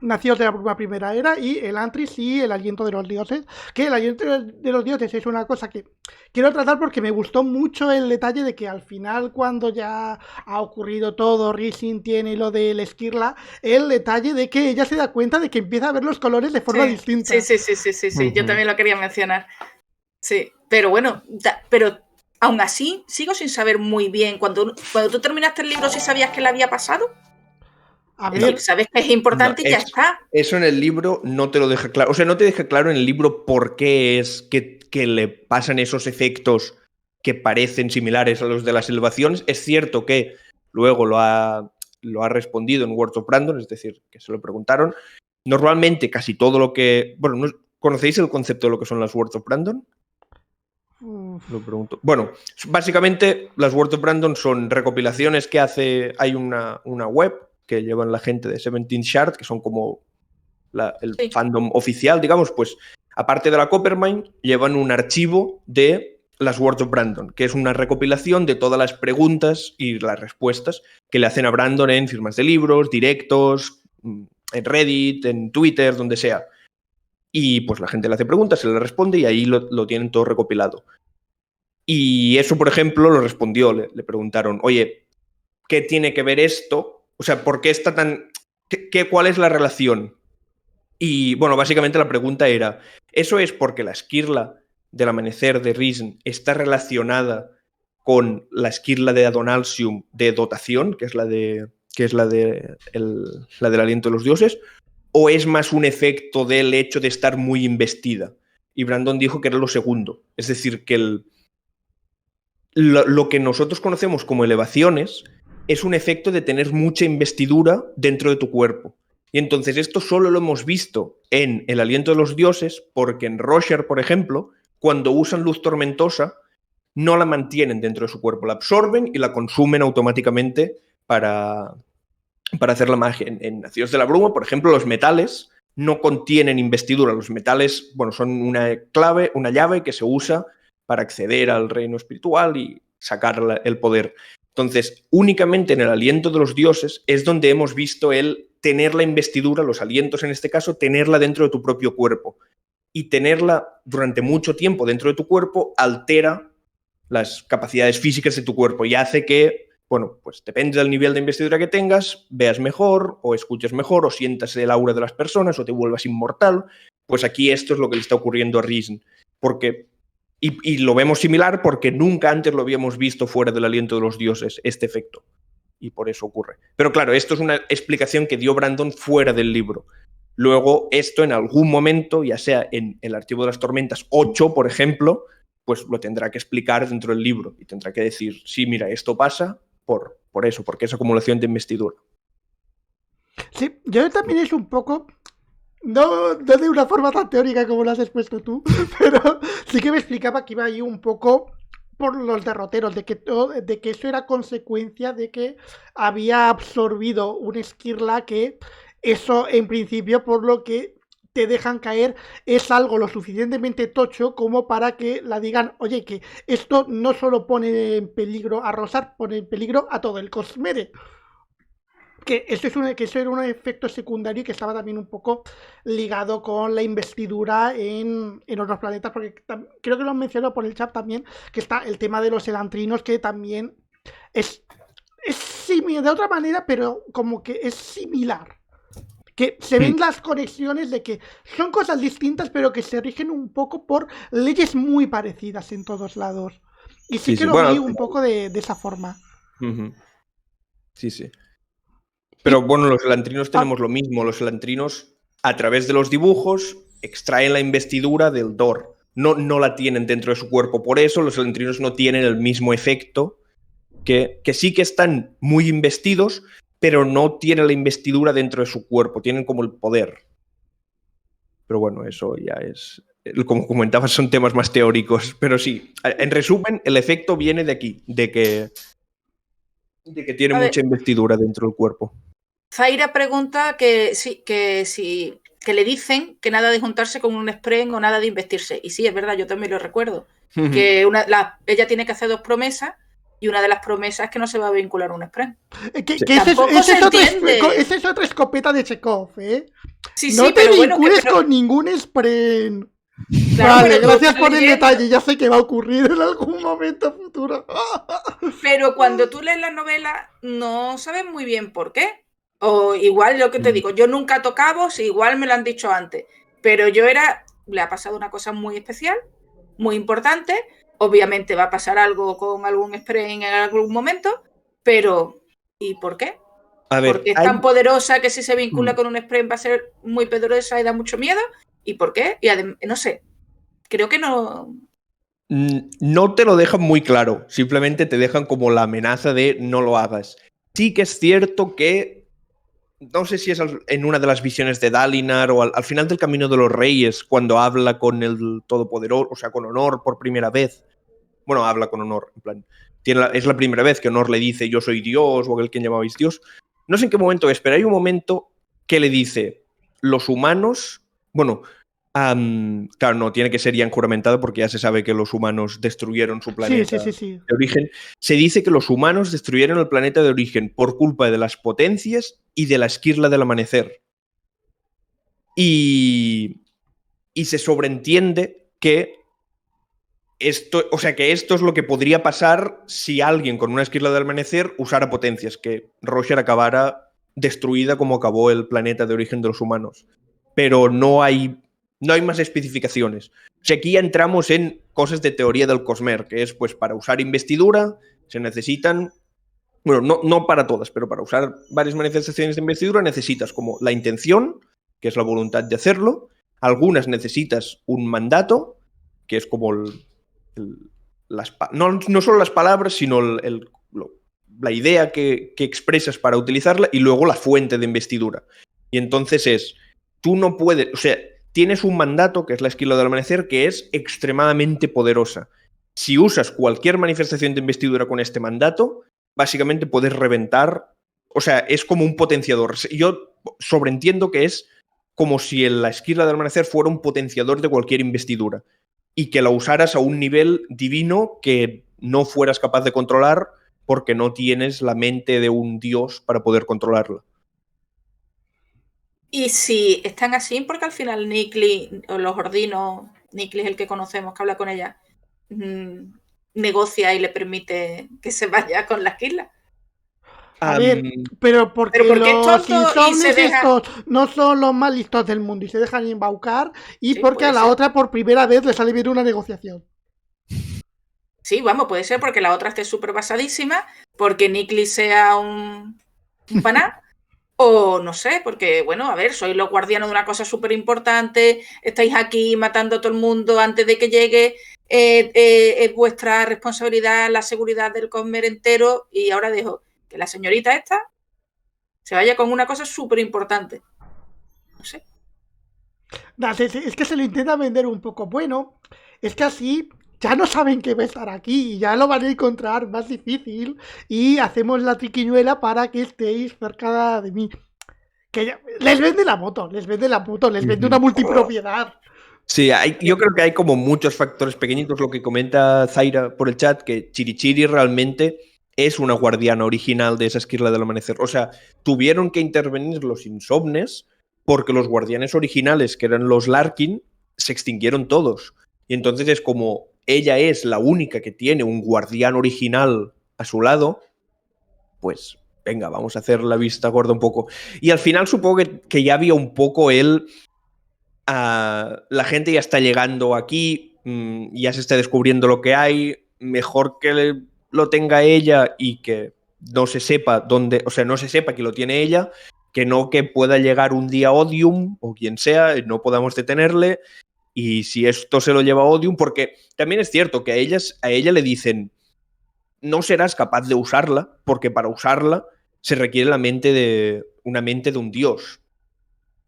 nacidos de la primera era, y el Antris y el aliento de los dioses, que el aliento de los dioses es una cosa que quiero tratar porque me gustó mucho el detalle de que al final, cuando ya ha ocurrido todo, Rising tiene lo del Esquirla, el detalle de que ella se da cuenta de que empieza a ver los colores de forma distinta. Sí. Yo también lo quería mencionar. Sí, pero bueno, pero aún así sigo sin saber muy bien. Cuando tú terminaste el libro, ¿sí sabías que le había pasado? A ver, sabes que es importante y ya está. Eso en el libro no te lo deja claro. O sea, no te deja claro en el libro por qué es que le pasan esos efectos que parecen similares a los de las elevaciones. Es cierto que luego lo ha respondido en Words of Brandon, es decir, que se lo preguntaron. Normalmente casi todo lo que... Bueno, ¿conocéis el concepto de lo que son las Words of Brandon? Lo pregunto. Bueno, básicamente las Words of Brandon son recopilaciones que hace... Hay una web que llevan la gente de 17 Shard, que son como el fandom oficial, digamos, pues aparte de la Coppermine, llevan un archivo de las Words of Brandon, que es una recopilación de todas las preguntas y las respuestas que le hacen a Brandon en firmas de libros, directos, en Reddit, en Twitter, donde sea. Y pues la gente le hace preguntas, se le responde y ahí lo tienen todo recopilado. Y eso, por ejemplo, lo respondió, le preguntaron, oye, ¿qué tiene que ver esto? O sea, ¿por qué está tan... ¿Cuál es la relación? Y, bueno, básicamente la pregunta era, ¿eso es porque la Esquirla del Amanecer de Rhys está relacionada con la Esquirla de Adonalsium de dotación, que es la del aliento de los dioses, o es más un efecto del hecho de estar muy investida? Y Brandon dijo que era lo segundo. Es decir, que lo que nosotros conocemos como elevaciones es un efecto de tener mucha investidura dentro de tu cuerpo. Y entonces esto solo lo hemos visto en el aliento de los dioses, porque en Roshar, por ejemplo, cuando usan luz tormentosa, no la mantienen dentro de su cuerpo, la absorben y la consumen automáticamente para hacer la magia. En Nacidos de la Bruma, por ejemplo, los metales no contienen investidura. Los metales, bueno, son una llave que se usa para acceder al reino espiritual y sacar el poder. Entonces, únicamente en el aliento de los dioses es donde hemos visto el tener la investidura, los alientos en este caso, tenerla dentro de tu propio cuerpo. Y tenerla durante mucho tiempo dentro de tu cuerpo altera las capacidades físicas de tu cuerpo y hace que, bueno, pues depende del nivel de investidura que tengas, veas mejor o escuches mejor o sientas el aura de las personas o te vuelvas inmortal. Pues aquí esto es lo que le está ocurriendo a Rhys, porque... Y lo vemos similar porque nunca antes lo habíamos visto fuera del aliento de los dioses, este efecto. Y por eso ocurre. Pero claro, esto es una explicación que dio Brandon fuera del libro. Luego, esto en algún momento, ya sea en el Archivo de las Tormentas 8, por ejemplo, pues lo tendrá que explicar dentro del libro. Y tendrá que decir, sí, mira, esto pasa por eso, porque es acumulación de investidura. Sí, yo también es un poco... No de una forma tan teórica como lo has expuesto tú, pero sí que me explicaba que iba ahí un poco por los derroteros, de que eso era consecuencia de que había absorbido un esquirla que eso en principio por lo que te dejan caer es algo lo suficientemente tocho como para que la digan, oye, que esto no solo pone en peligro a Rosar, pone en peligro a todo el Cosmere. Que eso era un efecto secundario y que estaba también un poco ligado con la investidura en otros planetas, porque creo que lo han mencionado por el chat también, que está el tema de los elantrinos, que también es similar de otra manera, pero como que es similar. Que se ven las conexiones de que son cosas distintas, pero que se rigen un poco por leyes muy parecidas en todos lados. Y sí que lo vi un poco de esa forma. Sí, sí. Pero bueno, los elantrinos tenemos lo mismo. Los elantrinos, a través de los dibujos, extraen la investidura del Dor. No la tienen dentro de su cuerpo. Por eso los elantrinos no tienen el mismo efecto, que sí que están muy investidos, pero no tienen la investidura dentro de su cuerpo. Tienen como el poder. Pero bueno, eso ya es... Como comentabas, son temas más teóricos. Pero sí, en resumen, el efecto viene de aquí, de que tiene mucha investidura dentro del cuerpo. Zaira pregunta que le dicen que nada de juntarse con un Spren o nada de investirse. Y sí, es verdad, yo también lo recuerdo. Que ella tiene que hacer 2 promesas y una de las promesas es que no se va a vincular a un Spren. Esa es otra escopeta de Chekhov, ¿eh? Sí, no te vincules con ningún Spren. Claro, vale, gracias por el detalle, ya sé que va a ocurrir en algún momento futuro. Pero cuando tú lees la novela no sabes muy bien por qué. O igual lo que te digo, yo nunca he tocado, si igual me lo han dicho antes, pero le ha pasado una cosa muy especial, muy importante, obviamente va a pasar algo con algún Spren en algún momento, pero ¿y por qué? A ver, porque es tan poderosa que si se vincula con un Spren va a ser muy poderosa y da mucho miedo, ¿y por qué? Y además, no sé, creo que no... No te lo dejan muy claro, simplemente te dejan como la amenaza de no lo hagas. Sí que es cierto que, no sé si es en una de las visiones de Dalinar o al final del Camino de los Reyes, cuando habla con el Todopoderoso, o sea, con Honor por primera vez. Bueno, habla con Honor, en plan, es la primera vez que Honor le dice yo soy Dios o aquel que llamabais Dios. No sé en qué momento es, pero hay un momento que le dice los humanos, bueno... claro, no, tiene que ser ya juramentado porque ya se sabe que los humanos destruyeron su planeta de origen. Se dice que los humanos destruyeron el planeta de origen por culpa de las potencias y de la esquirla del amanecer. Y se sobreentiende que esto es lo que podría pasar si alguien con una esquirla del amanecer usara potencias, que Roshar acabara destruida como acabó el planeta de origen de los humanos. Pero no hay más especificaciones. O sea, aquí ya entramos en cosas de teoría del Cosmere, que es, pues, para usar investidura se necesitan, bueno, no para todas, pero para usar varias manifestaciones de investidura necesitas como la intención, que es la voluntad de hacerlo, algunas necesitas un mandato, que es como no solo las palabras, sino la idea que expresas para utilizarla, y luego la fuente de investidura. Y entonces tú no puedes, o sea, tienes un mandato, que es la esquila del amanecer, que es extremadamente poderosa. Si usas cualquier manifestación de investidura con este mandato, básicamente puedes reventar, o sea, es como un potenciador. Yo sobreentiendo que es como si la esquila del amanecer fuera un potenciador de cualquier investidura y que la usaras a un nivel divino que no fueras capaz de controlar porque no tienes la mente de un dios para poder controlarla. Y si están así, porque al final Nikli, o los ordinos, Nikli es el que conocemos, que habla con ella, negocia y le permite que se vaya con la esquila. A ver, pero porque los insomnes estos no son los más listos del mundo y se dejan embaucar, y sí, porque a la otra por primera vez le sale bien una negociación. Sí, vamos, puede ser porque la otra esté súper basadísima, porque Nikli sea un paná, o no sé, porque, bueno, a ver, sois los guardianos de una cosa súper importante, estáis aquí matando a todo el mundo antes de que llegue, es vuestra responsabilidad la seguridad del Cosmere entero, y ahora dejo que la señorita esta Se vaya con una cosa súper importante. No sé. Es que se lo intenta vender un poco. Bueno, es que así ya no saben que va a estar aquí y ya lo van a encontrar más difícil y hacemos la triquiñuela para que estéis cerca de mí. Les vende la moto, les vende una multipropiedad. Sí, yo creo que hay como muchos factores pequeñitos. Lo que comenta Zaira por el chat, que Chirichiri realmente es una guardiana original de esa Esquirla del Amanecer. O sea, tuvieron que intervenir los Insomnes porque los guardianes originales, que eran los Larkin, se extinguieron todos. Y entonces es como ella es la única que tiene un guardián original a su lado, pues venga, vamos a hacer la vista gorda un poco. Y al final supongo que ya había un poco la gente ya está llegando aquí, ya se está descubriendo lo que hay, mejor que lo tenga ella y que no se sepa dónde, o sea, no se sepa que lo tiene ella, que no que pueda llegar un día Odium o quien sea, y no podamos detenerle, y si esto se lo lleva Odium, porque también es cierto que a ella le dicen, no serás capaz de usarla, porque para usarla se requiere una mente de un dios.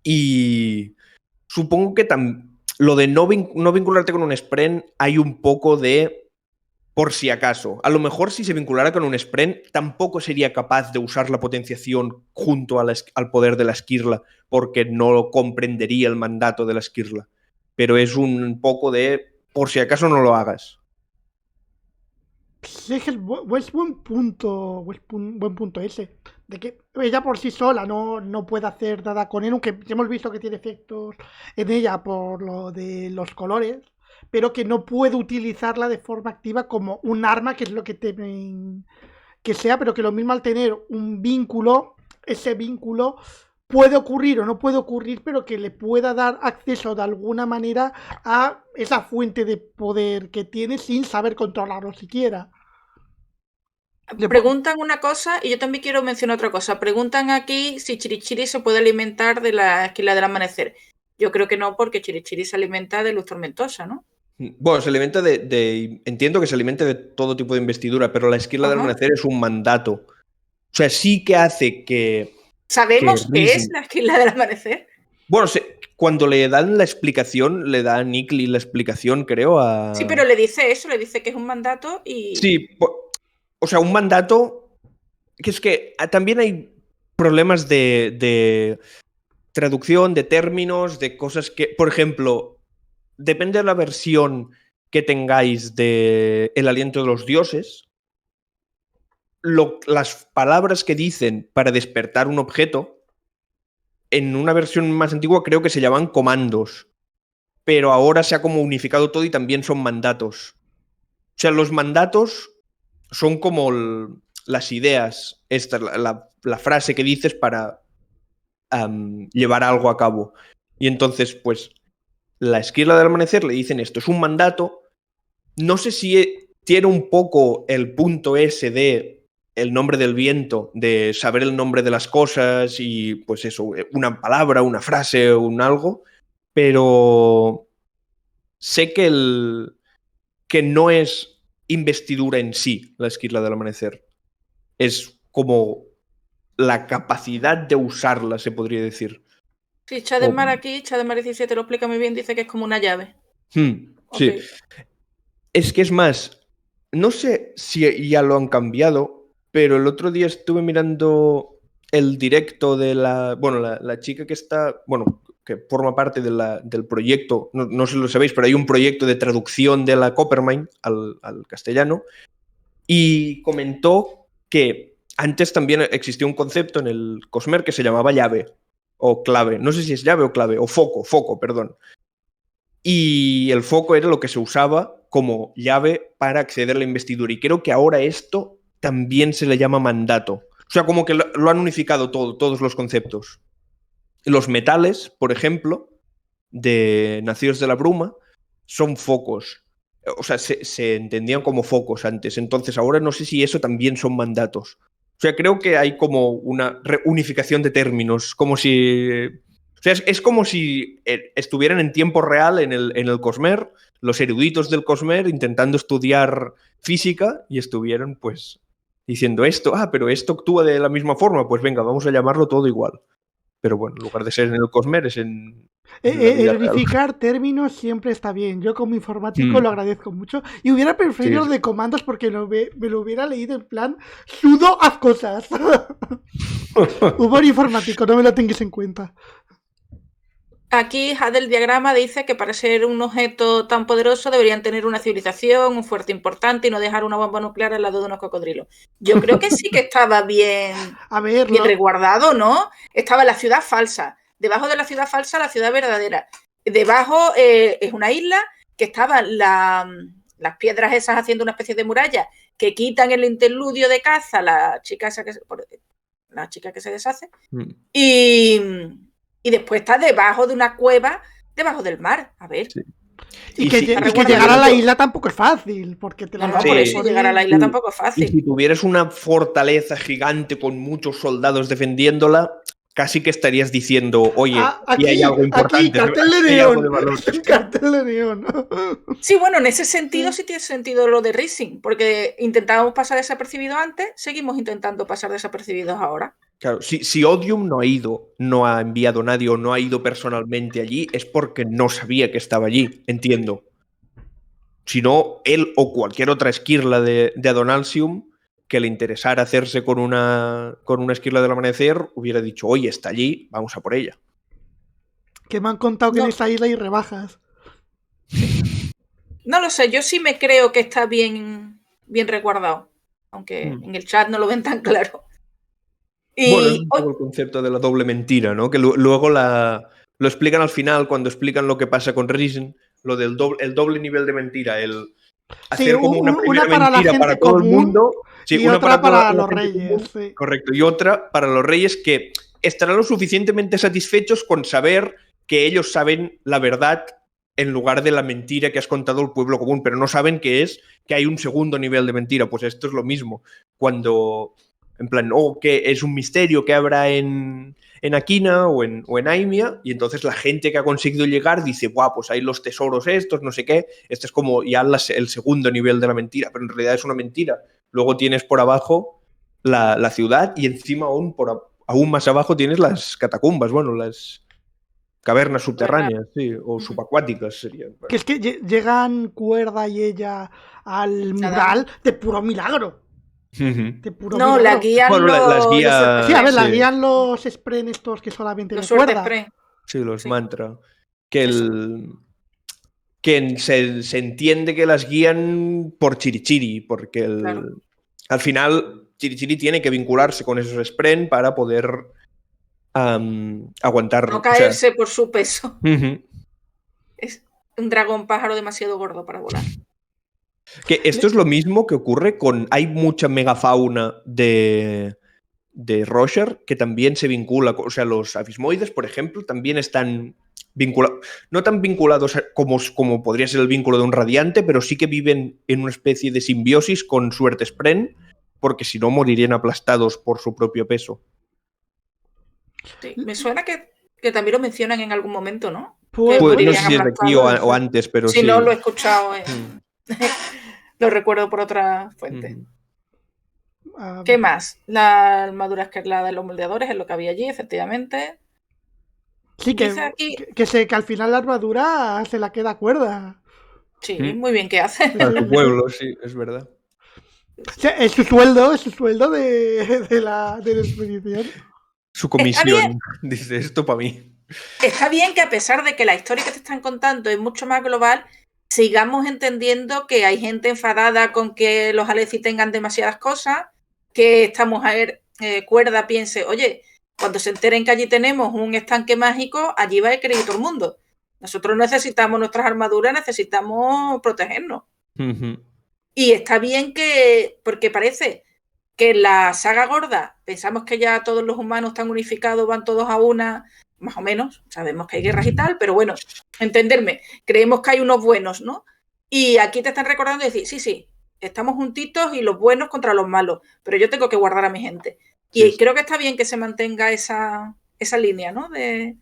Y supongo que lo de no vincularte con un Spren hay un poco de por si acaso. A lo mejor si se vinculara con un Spren tampoco sería capaz de usar la potenciación junto al poder de la Esquirla porque no comprendería el mandato de la Esquirla. Pero es un poco de por si acaso no lo hagas. Sí, es buen punto, buen punto ese. De que ella por sí sola no puede hacer nada con él, aunque ya hemos visto que tiene efectos en ella por lo de los colores, pero que no puede utilizarla de forma activa como un arma, que es lo que temen que sea, pero que lo mismo al tener un vínculo, ese vínculo puede ocurrir o no puede ocurrir, pero que le pueda dar acceso de alguna manera a esa fuente de poder que tiene sin saber controlarlo siquiera. Preguntan una cosa y yo también quiero mencionar otra cosa. Preguntan aquí si Chirichiri se puede alimentar de la Esquirla del Amanecer. Yo creo que no, porque Chirichiri se alimenta de luz tormentosa, ¿no? Bueno, se alimenta entiendo que se alimenta de todo tipo de investidura, pero la Esquirla del Amanecer es un mandato. O sea, sí que hace que... ¿Sabemos qué es la Esquirla del Amanecer? Bueno, cuando le dan la explicación, le da a Nikli la explicación, creo, a... Sí, pero le dice eso, le dice que es un mandato y... Sí, o sea, un mandato... Que es que también hay problemas de traducción, de términos, de cosas que... Por ejemplo, depende de la versión que tengáis de El aliento de los dioses, las palabras que dicen para despertar un objeto, en una versión más antigua creo que se llaman comandos, pero ahora se ha como unificado todo y también son mandatos. O sea, los mandatos son como las ideas, la frase que dices para llevar algo a cabo. Y entonces, pues, la Esquirla del Amanecer le dicen esto, es un mandato. No sé si tiene un poco el punto ese de el nombre del viento, de saber el nombre de las cosas y pues eso, una palabra, una frase, un algo, pero sé que no es investidura en sí la Esquirla del Amanecer. Es como la capacidad de usarla, se podría decir. Sí, Chademar aquí, Chademar 17 lo explica muy bien, dice que es como una llave. Sí. Okay. Es que es más, no sé si ya lo han cambiado, pero el otro día estuve mirando el directo de la chica que está, que forma parte del proyecto, no sé si lo sabéis, pero hay un proyecto de traducción de la Coppermine al castellano, y comentó que antes también existía un concepto en el Cosmer que se llamaba llave, o clave, no sé si es llave o clave, o foco, perdón. Y el foco era lo que se usaba como llave para acceder a la investidura. Y creo que ahora esto también se le llama mandato. O sea, como que lo han unificado todos los conceptos. Los metales, por ejemplo, de Nacidos de la Bruma, son focos. O sea, se entendían como focos antes. Entonces, ahora no sé si eso también son mandatos. O sea, creo que hay como una reunificación de términos, como si... O sea, es como si estuvieran en tiempo real en el Cosmer, los eruditos del Cosmer intentando estudiar física y estuvieran, pues, diciendo pero esto actúa de la misma forma, pues venga, vamos a llamarlo todo igual. Pero bueno, en lugar de ser en el Cosmere, es en la vida real. Verificar términos siempre está bien. Yo como informático lo agradezco mucho. Y hubiera preferido Sí. de comandos porque me lo hubiera leído en plan sudo haz cosas. Humor informático, no me lo tengas en cuenta. Aquí del diagrama dice que para ser un objeto tan poderoso deberían tener una civilización, un fuerte importante y no dejar una bomba nuclear al lado de unos cocodrilos. Yo creo que sí que estaba bien, A ver, bien resguardado, ¿no? Estaba la ciudad falsa. Debajo de la ciudad falsa, la ciudad verdadera. Debajo es una isla que estaban las piedras esas haciendo una especie de muralla que quitan el interludio de caza, la chica que se deshace. Y después está debajo de una cueva, debajo del mar. A ver. Sí. Y que llegar a la isla tampoco es fácil, porque te por eso llegar a la isla tampoco es fácil. Y si tuvieras una fortaleza gigante con muchos soldados defendiéndola, casi que estarías diciendo, oye, aquí hay algo importante. Aquí, cartel de neón. Cartel de neón. Sí, bueno, en ese sentido sí tiene sentido lo de Rising, porque intentábamos pasar desapercibidos antes, seguimos intentando pasar desapercibidos ahora. Claro, si Odium no ha enviado a nadie o no ha ido personalmente allí, es porque no sabía que estaba allí, entiendo. Si no, él o cualquier otra esquirla de Adonalsium que le interesara hacerse con una esquirla del amanecer, hubiera dicho, oye, está allí, vamos a por ella. Que me han contado que en esta isla hay rebajas. No lo sé, yo sí me creo que está bien resguardado, aunque en el chat no lo ven tan claro. Y bueno, es un poco el concepto de la doble mentira, ¿no? Que luego lo explican al final, cuando explican lo que pasa con Risen, lo del el doble nivel de mentira, el hacer como una primera para mentira para todo el mundo, y una otra para los reyes. Común, sí. Correcto, y otra para los reyes que estarán lo suficientemente satisfechos con saber que ellos saben la verdad en lugar de la mentira que has contado al pueblo común, pero no saben que hay un segundo nivel de mentira. Pues esto es lo mismo. Cuando, en plan, que es un misterio que habrá en Aquina o en Aimia, y entonces la gente que ha conseguido llegar dice, pues hay los tesoros estos, no sé qué. Este es como ya el segundo nivel de la mentira, pero en realidad es una mentira. Luego tienes por abajo la ciudad y encima aún más abajo tienes las catacumbas, bueno, las cavernas subterráneas, sí, o subacuáticas serían. Que es que llegan Cuerda y ella al mural de puro milagro. De puro milagro. La guían las guías. Sí, a ver, la guían los spren estos que solamente los Cuerda. Sí, los mantra. Que se entiende que las guían por Chirichiri, porque al final Chirichiri tiene que vincularse con esos spren para poder aguantar. No caerse por su peso. Es un dragón pájaro demasiado gordo para volar. Que esto es lo mismo que ocurre con... Hay mucha megafauna de Roshar que también se vincula... O sea, los abismoides, por ejemplo, también están vinculados... No tan vinculados como podría ser el vínculo de un radiante, pero sí que viven en una especie de simbiosis con Suerte Spren, porque si no morirían aplastados por su propio peso. Sí, me suena que también lo mencionan en algún momento, ¿no? Pues no sé si es de aquí o antes, pero sí. Si no, lo he escuchado. Lo recuerdo por otra fuente. ¿Qué más? La armadura escarlata de los moldeadores es lo que había allí, efectivamente. Sí, que al final la armadura se la queda Cuerda. Sí, muy bien que hace. Para su pueblo, sí, es verdad. Es su sueldo de la expedición. Su comisión. Dice, esto para mí. Está bien que a pesar de que la historia que te están contando es mucho más global, sigamos entendiendo que hay gente enfadada con que los Aleci tengan demasiadas cosas, que esta mujer Cuerda piense, oye, cuando se enteren que allí tenemos un estanque mágico, allí va a querer ir todo el mundo. Nosotros necesitamos nuestras armaduras, necesitamos protegernos. Y está bien porque parece que en la saga gorda pensamos que ya todos los humanos están unificados, van todos a una, más o menos, sabemos que hay guerras y tal, pero bueno, entenderme, creemos que hay unos buenos, ¿no? Y aquí te están recordando y decir, sí, estamos juntitos y los buenos contra los malos, pero yo tengo que guardar a mi gente. Y creo que está bien que se mantenga esa línea, ¿no? De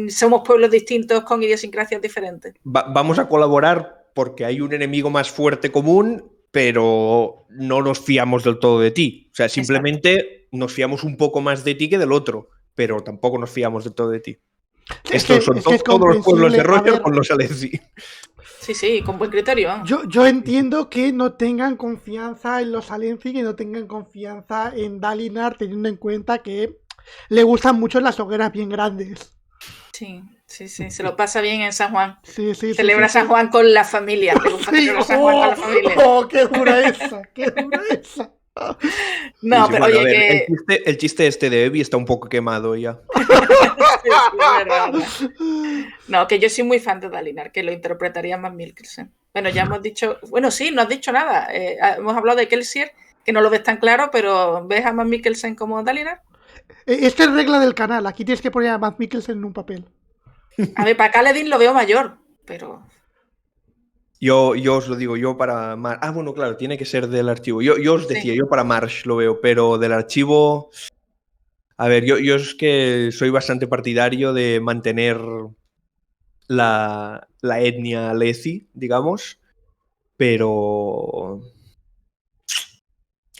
somos pueblos distintos con idiosincrasias diferentes. Vamos a colaborar porque hay un enemigo más fuerte común pero no nos fiamos del todo de ti. O sea, simplemente nos fiamos un poco más de ti que del otro, pero tampoco nos fiamos del todo de ti. Estos son todos los pueblos de Roger con los Alessi. Sí, con buen criterio. Yo entiendo que no tengan confianza en los Alenci, que no tengan confianza en Dalinar, teniendo en cuenta que le gustan mucho las hogueras bien grandes. Sí, se lo pasa bien en San Juan. Sí, Celebra San Juan con la familia. Le gusta celebrar San Juan con la familia. ¡Oh, qué dura esa! ¡Qué dura esa! No, pero bueno, oye, ver, el chiste este de Evi está un poco quemado ya. Sí, verdad. No, que yo soy muy fan de Dalinar, que lo interpretaría Mads Mikkelsen. Bueno, ya hemos dicho... Bueno, sí, no has dicho nada. Hemos hablado de Kelsier, que no lo ves tan claro, pero ¿ves a Mads Mikkelsen como Dalinar? Esta es regla del canal. Aquí tienes que poner a Mads Mikkelsen en un papel. A ver, para Kaledin lo veo mayor, pero... Yo os lo digo, yo para... bueno, claro, tiene que ser del archivo. Yo os decía, yo para Marsh lo veo, pero del archivo... A ver, yo es que soy bastante partidario de mantener la etnia Aleci, digamos, pero...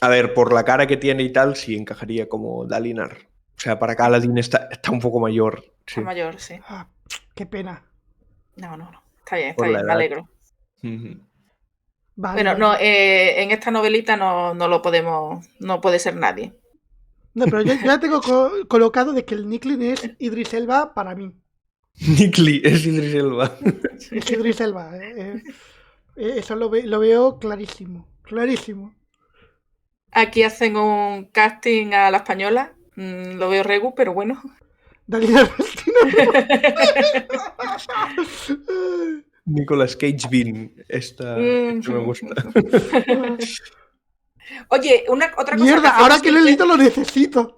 A ver, por la cara que tiene y tal, sí encajaría como Dalinar. O sea, para Kaladin está un poco mayor. Sí. Está mayor, sí. Ah, qué pena. No. Está bien, Por la me edad. alegro. Ujú. Vale, Bueno, vale. no, en esta novelita no lo podemos... No puede ser nadie. No, pero yo ya tengo colocado de que el Nicklin es Idris Elba para mí. Nikli, es Idris Elba. Es Idris Elba. Eso lo veo clarísimo. Clarísimo. Aquí hacen un casting a la española. Lo veo regu, pero bueno. Dalinar Nicolas Cage Bean. Esta me gusta. Oye, otra cosa. Mierda, ahora que lo he leído lo necesito.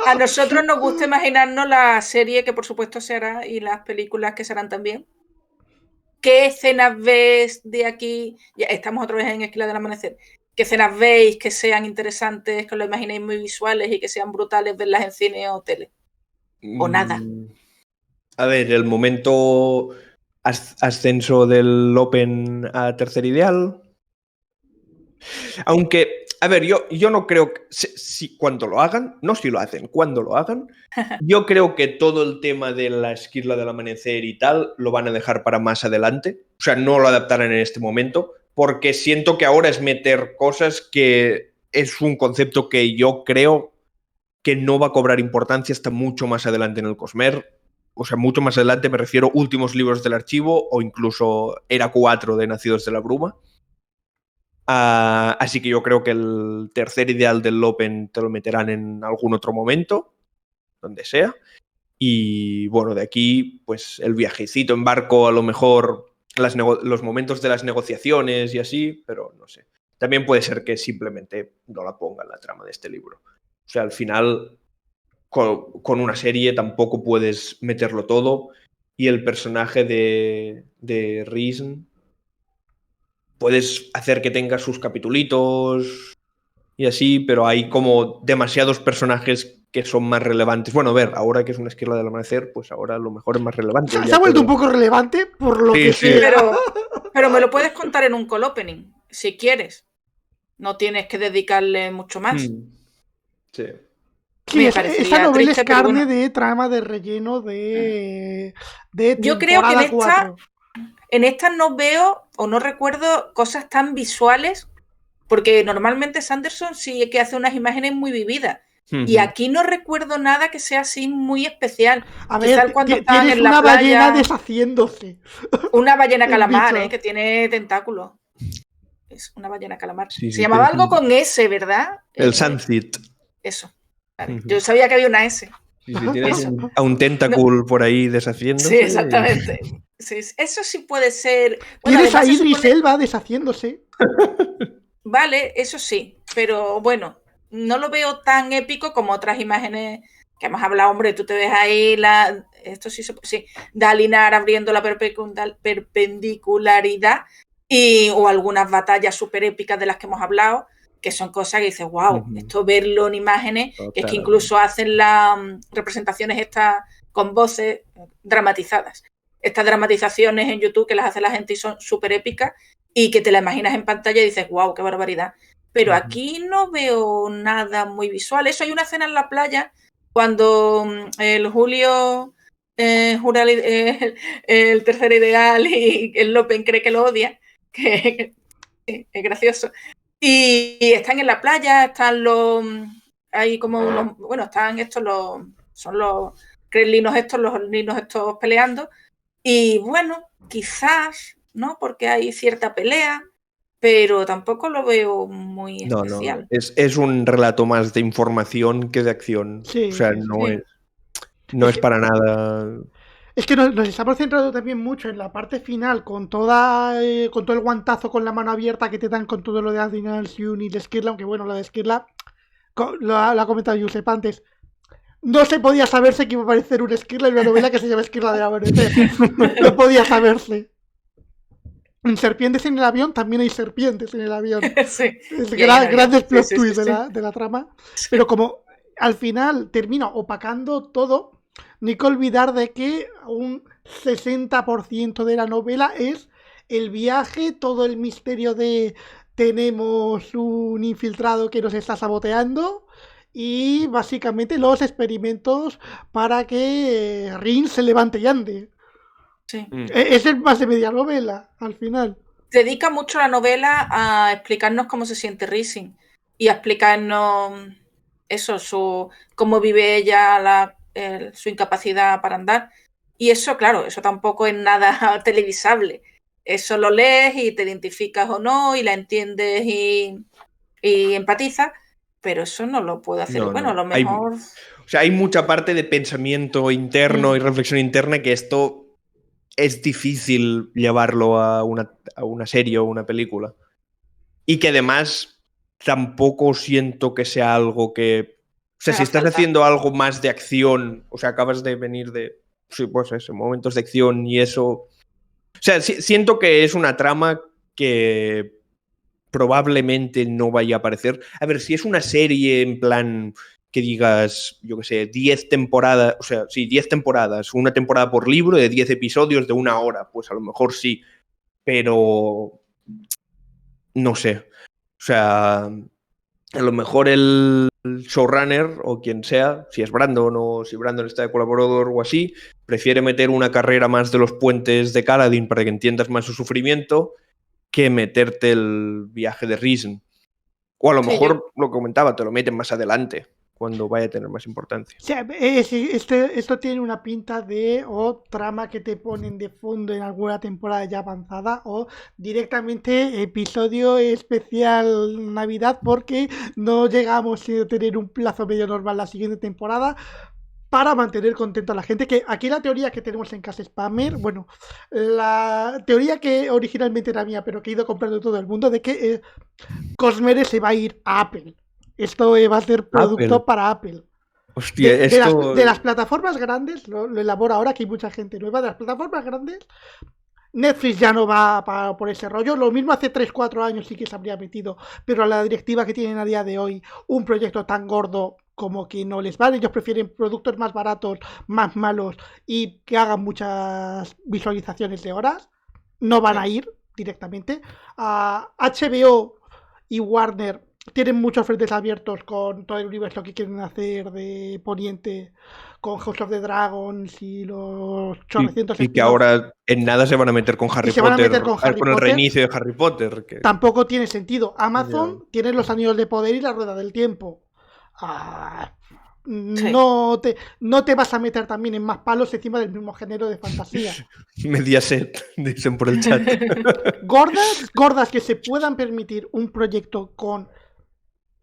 A nosotros nos gusta imaginarnos la serie que por supuesto se hará y las películas que serán también. ¿Qué escenas ves de aquí? Ya estamos otra vez en Esquila del Amanecer. ¿Qué escenas veis que sean interesantes, que os lo imaginéis muy visuales y que sean brutales verlas en cine o tele? ¿O nada? A ver, el momento ascenso del Open a tercer ideal. Aunque, a ver, yo no creo que si cuando lo hagan, no si lo hacen, cuando lo hagan, yo creo que todo el tema de la Esquirla del Amanecer y tal lo van a dejar para más adelante. O sea, no lo adaptarán en este momento, porque siento que ahora es meter cosas que es un concepto que yo creo que no va a cobrar importancia hasta mucho más adelante en el Cosmer. O sea, mucho más adelante me refiero a últimos libros del archivo o incluso Era 4 de Nacidos de la Bruma. Así que yo creo que el tercer ideal del Open te lo meterán en algún otro momento, donde sea. Y bueno, de aquí, pues el viajecito en barco, a lo mejor los momentos de las negociaciones y así, pero no sé. También puede ser que simplemente no la ponga en la trama de este libro. O sea, al final, con una serie tampoco puedes meterlo todo. Y el personaje de Rhysn, puedes hacer que tenga sus capitulitos y así, pero hay como demasiados personajes que son más relevantes. Bueno, a ver, ahora que es una Esquirla del Amanecer, pues ahora a lo mejor es más relevante. Se ha vuelto un poco relevante por lo que sea. Pero me lo puedes contar en un call opening, si quieres. No tienes que dedicarle mucho más. Sí. Sí, esa novela es carne de trama de relleno de yo creo que temporada 4. En esta no veo o no recuerdo cosas tan visuales, porque normalmente Sanderson sí que hace unas imágenes muy vividas. Y aquí no recuerdo nada que sea así muy especial. A ver, cuando tienes en la una playa, ballena deshaciéndose. Una ballena calamar, que tiene tentáculos. Es una ballena calamar. Sí, se llamaba algo con S, ¿verdad? El Sunset. Eso. Vale. Yo sabía que había una S. Sí, tienes a un tentáculo por ahí deshaciéndose. Sí, exactamente. Sí, eso sí puede ser. Bueno, tienes a Idris Elba deshaciéndose. Vale, eso sí. Pero bueno, no lo veo tan épico como otras imágenes que hemos hablado. Hombre, tú te ves ahí esto sí, Dalinar abriendo la perpendicularidad o algunas batallas súper épicas de las que hemos hablado, que son cosas que dices, wow, esto verlo en imágenes, que es que incluso hacen las representaciones estas con voces dramatizadas. Estas dramatizaciones en YouTube que las hace la gente y son súper épicas, y que te la imaginas en pantalla y dices, wow, qué barbaridad. Pero aquí no veo nada muy visual. Eso, hay una escena en la playa cuando el Julio jura el tercer ideal y el Lopen cree que lo odia, que es gracioso. Y están en la playa, están hay como unos, bueno, están estos son los gremlinos los linos estos peleando. Y bueno, quizás, ¿no? Porque hay cierta pelea, pero tampoco lo veo muy especial. Es un relato más de información que de acción. Sí, o sea, sí, no es para nada. Es que nos estamos centrando también mucho en la parte final, con todo el guantazo con la mano abierta que te dan con todo lo de Adrian Hume y de Skirla, aunque bueno, lo de Skirla lo ha comentado Josep antes. No se podía saberse que iba a aparecer un Skirla en una novela que se llama Skirla del Amanecer. No podía saberse. En Serpientes en el avión también hay serpientes en el avión. Sí. Es grandes plot twists de la trama. Pero como al final termina opacando todo, no hay que olvidar de que un 60% de la novela es el viaje, todo el misterio de tenemos un infiltrado que nos está saboteando y básicamente los experimentos para que Rin se levante y ande. Sí. Es el más de media novela, al final. Dedica mucho la novela a explicarnos cómo se siente Rising y a explicarnos eso, cómo vive ella, su incapacidad para andar. Y eso, claro, eso tampoco es nada televisable. Eso lo lees y te identificas o no, y la entiendes y empatizas, pero eso no lo puedo hacer. Bueno, a lo mejor... Hay mucha parte de pensamiento interno y reflexión interna que esto es difícil llevarlo a una serie o una película. Y que además tampoco siento que sea algo que... O sea, si estás haciendo algo más de acción, o sea, acabas de venir de... Sí, pues eso, momentos de acción y eso... O sea, siento que es una trama que probablemente no vaya a aparecer. A ver, si es una serie en plan que digas, yo qué sé, 10 temporadas, o sea, sí, 10 temporadas, una temporada por libro de 10 episodios de 1 hora, pues a lo mejor sí, pero no sé. O sea, a lo mejor el showrunner o quien sea, si es Brandon o si Brandon está de colaborador o así, prefiere meter una carrera más de los puentes de Kaladin para que entiendas más su sufrimiento que meterte el viaje de Risen. O a lo mejor, lo que comentaba, te lo meten más adelante, cuando vaya a tener más importancia. O sea, esto tiene una pinta de trama que te ponen de fondo en alguna temporada ya avanzada o directamente episodio especial Navidad porque no llegamos a tener un plazo medio normal la siguiente temporada para mantener contento a la gente. Que aquí la teoría que tenemos en Casa Spammer, bueno, la teoría que originalmente era mía pero que he ido comprando todo el mundo de que Cosmere se va a ir a Apple. Esto va a ser producto para Apple. Hostia, de las plataformas grandes, lo elaboro ahora que hay mucha gente nueva, de las plataformas grandes, Netflix ya no va por ese rollo. Lo mismo hace 3-4 años sí que se habría metido, pero a la directiva que tienen a día de hoy, un proyecto tan gordo como que no les vale. Ellos prefieren productos más baratos, más malos y que hagan muchas visualizaciones de horas. No van a ir directamente. HBO y Warner tienen muchos frentes abiertos con todo el universo que quieren hacer de Poniente, con House of the Dragons y los chorrecientos. Y que ahora en nada se van a meter con Harry Potter. Con el reinicio de Harry Potter. Que... Tampoco tiene sentido. Amazon tiene los Anillos de Poder y la Rueda del Tiempo. No te vas a meter también en más palos encima del mismo género de fantasía. Mediaset, dicen por el chat. Gordas que se puedan permitir un proyecto con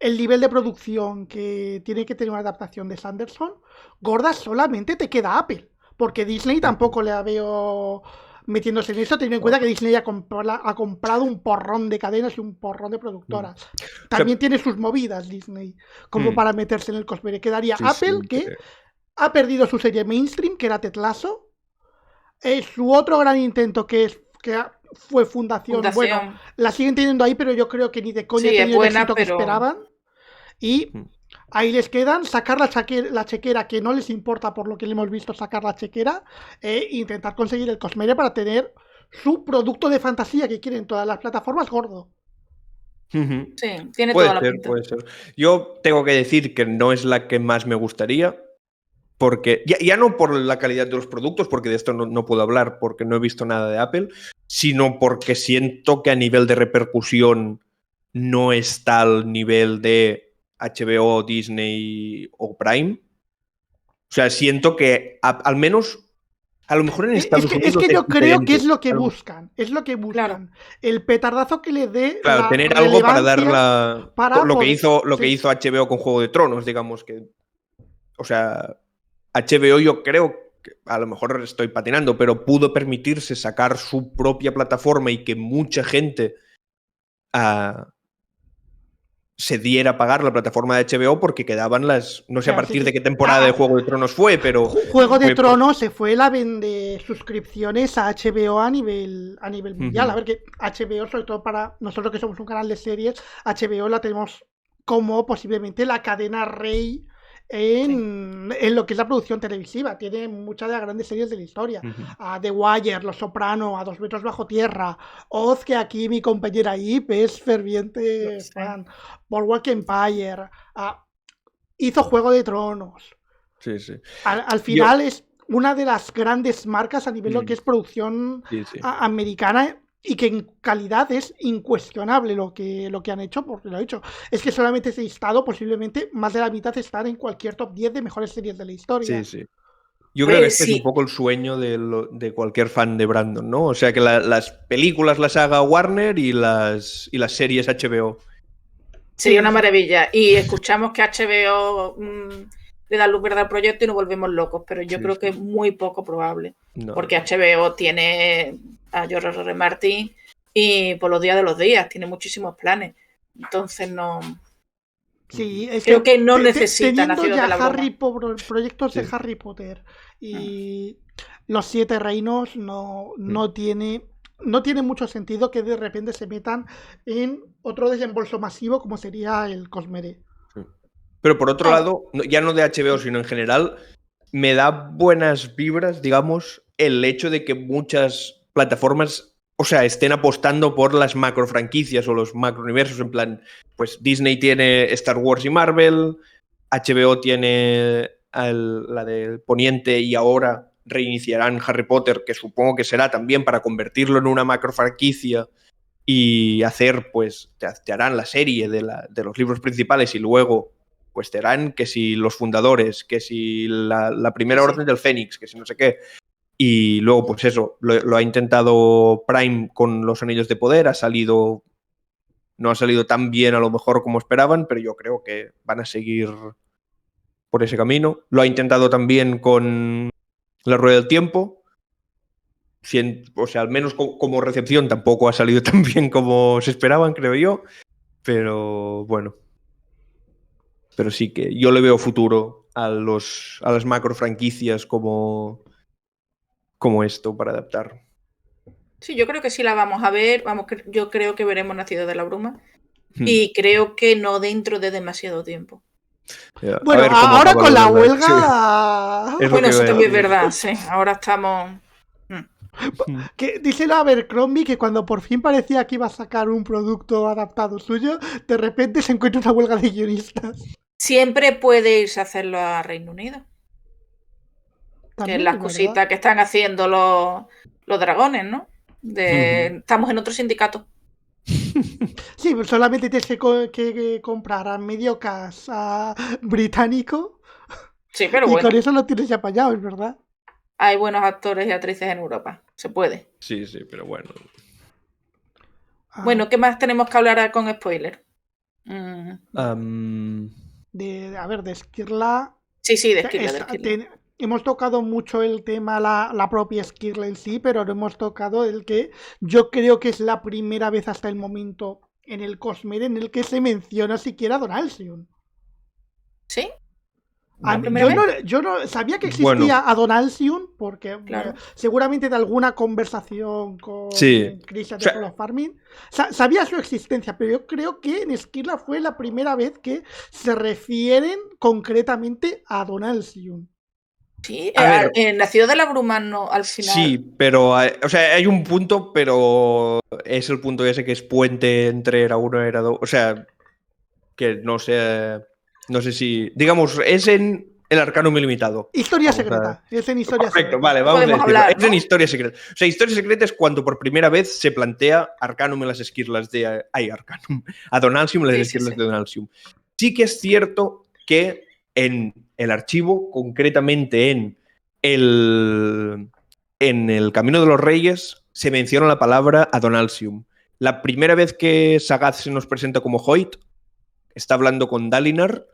el nivel de producción que tiene que tener una adaptación de Sanderson, gordas solamente te queda Apple. Porque Disney tampoco le veo metiéndose en eso, teniendo en cuenta que Disney ha comprado un porrón de cadenas y un porrón de productoras. También tiene sus movidas Disney, como para meterse en el Cosmere. Quedaría Apple, que ha perdido su serie mainstream, que era Ted Lasso. Su otro gran intento, que fue Fundación. Bueno, la siguen teniendo ahí, pero yo creo que ni de coña ha tenido el éxito que esperaban. Y ahí les quedan sacar la chequera, que no les importa por lo que le hemos visto sacar la chequera, e intentar conseguir el Cosmere para tener su producto de fantasía que quieren todas las plataformas gordo. Ujú. Sí, tiene Puede toda la ser, pinta. puede ser. Yo tengo que decir que no es la que más me gustaría, porque ya no por la calidad de los productos, porque de esto no puedo hablar porque no he visto nada de Apple, sino porque siento que a nivel de repercusión no está al nivel de HBO, Disney o Prime. O sea, siento que al menos, a lo mejor en Estados Es Unidos que es yo creo que diferente. es lo que A lo- buscan. Es lo que Claro. buscan. El petardazo que le dé Claro, la tener algo para dar relevancia para lo que poder. Sí. hizo HBO con Juego de Tronos, digamos que. O sea, HBO yo creo que a lo mejor estoy patinando, pero pudo permitirse sacar su propia plataforma y que mucha gente se diera a pagar la plataforma de HBO porque quedaban las. No sé a Claro, sí, partir de sí. qué temporada de Juego de Tronos fue, pero. Juego de fue por- Tronos se fue la vende suscripciones a HBO a nivel mundial. Ujú. A ver, que HBO, sobre todo para nosotros que somos un canal de series, HBO la tenemos como posiblemente la cadena rey en lo que es la producción televisiva. Tiene muchas de las grandes series de la historia. Ujú. A The Wire, Los Soprano, A 2 metros bajo tierra, Oz, que aquí mi compañera Ip es ferviente Sí. fan, Boardwalk Empire, hizo Juego de Tronos. Sí, sí. Al final es una de las grandes marcas a nivel de lo que es producción Sí, sí. americana y que en calidad es incuestionable lo que han hecho, porque lo he hecho. Es que solamente ese listado, posiblemente más de la mitad están en cualquier top 10 de mejores series de la historia. Sí, sí. Yo creo que este es Sí. un poco el sueño de cualquier fan de Brandon, ¿no? O sea, que las películas las haga Warner y las series HBO. Sería una maravilla. Y escuchamos que HBO le da luz verde al proyecto y nos volvemos locos, pero yo creo que es muy poco probable. No. Porque HBO tiene a George R. Martin y por los días de los días, tiene muchísimos planes. Entonces no. Sí, es Creo que no necesitan teniendo Nacidos ya de la Bruma. proyectos de Sí. Harry Potter y los 7 reinos no tiene mucho sentido que de repente se metan en otro desembolso masivo como sería el Cosmere. Pero por otro lado, ya no de HBO, sino en general, me da buenas vibras, digamos, el hecho de que muchas plataformas, o sea, estén apostando por las macro franquicias o los macro universos, en plan, pues Disney tiene Star Wars y Marvel, HBO tiene la del Poniente y ahora reiniciarán Harry Potter, que supongo que será también para convertirlo en una macro franquicia y hacer, pues, te harán la serie de los libros principales y luego pues te harán que si los fundadores, que si la primera orden del Fénix, que si no sé qué. Y luego, pues eso, lo ha intentado Prime con los Anillos de Poder, no ha salido tan bien a lo mejor como esperaban, pero yo creo que van a seguir por ese camino. Lo ha intentado también con La Rueda del Tiempo. O sea, al menos como recepción tampoco ha salido tan bien como se esperaban, creo yo. Pero bueno. Pero sí que yo le veo futuro a las macro franquicias como esto para adaptar. Sí, yo creo que sí la vamos a ver. Yo creo que veremos Nacidos de la Bruma. Y creo que no dentro de demasiado tiempo. Bueno, ahora con la huelga. Sí. Bueno, eso también es verdad, sí. Ahora estamos. Que dice la Abercrombie que cuando por fin parecía que iba a sacar un producto adaptado suyo, de repente se encuentra una huelga de guionistas. Siempre puede irse a hacerlo a Reino Unido. También Que es las cositas que están haciendo los dragones, ¿no? Estamos en otro sindicato. Sí, pero solamente tienes que comprar a medio casa británico. Sí, pero y bueno. con eso lo tienes ya apañado, es verdad. Hay buenos actores y actrices en Europa. Se puede. Sí, pero bueno. Bueno, ¿qué más tenemos que hablar con spoiler? A ver, de Esquirla. Sí, de Esquirla. Hemos tocado mucho el tema, la propia Esquirla en sí, pero no hemos tocado el que yo creo que es la primera vez hasta el momento en el Cosmere en el que se menciona siquiera a Don Alcyon. ¿Sí? Yo no sabía que existía a Don Alcyon porque seguramente de alguna conversación con Christian de Polo Farming sabía su existencia, pero yo creo que en Esquirla fue la primera vez que se refieren concretamente a Don Alcyon. Sí, A ver. Nacido de la Bruma no, al final. Sí, pero o sea, hay un punto, pero es el punto ese que es puente entre era 1 y era 2. O sea, que no sé si. Digamos, es en el Arcanum ilimitado. Historia Vamos secreta. Es en historia Correcto, secreta. vale, vamos a Podemos decirlo. hablar, Es en ¿no? historia secreta. O sea, historia secreta es cuando por primera vez se plantea Arcanum en las esquirlas de. Ay, Arcanum. Adonalsium en las Sí, esquirlas sí. de Adonalsium. Sí que es cierto que en el archivo, concretamente en el Camino de los Reyes, se menciona la palabra Adonalsium. La primera vez que Sagath se nos presenta como Hoyt, está hablando con Dalinar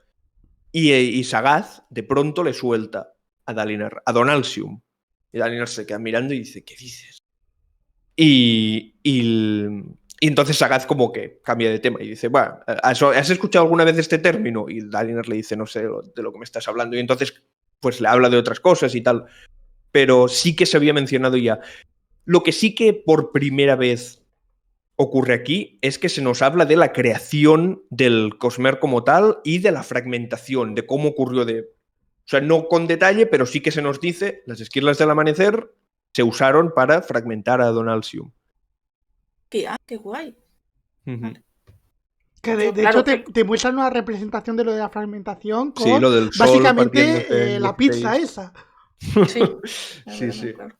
y Sagath de pronto le suelta a Dalinar Adonalsium. Y Dalinar se queda mirando y dice, ¿qué dices? Y entonces Sagath como que cambia de tema y dice, bueno, ¿has escuchado alguna vez este término? Y Dalinar le dice, no sé de lo que me estás hablando. Y entonces pues le habla de otras cosas y tal. Pero sí que se había mencionado ya. Lo que sí que por primera vez ocurre aquí es que se nos habla de la creación del Cosmer como tal y de la fragmentación, de cómo ocurrió O sea, no con detalle, pero sí que se nos dice, las esquirlas del amanecer se usaron para fragmentar a Adonalsium. Qué guay. Vale. Que Yo, de claro, hecho te muestran una representación de lo de la fragmentación Sí, con lo del sol básicamente partiéndose en la 16. pizza esa. sí. Sí, sí. Claro.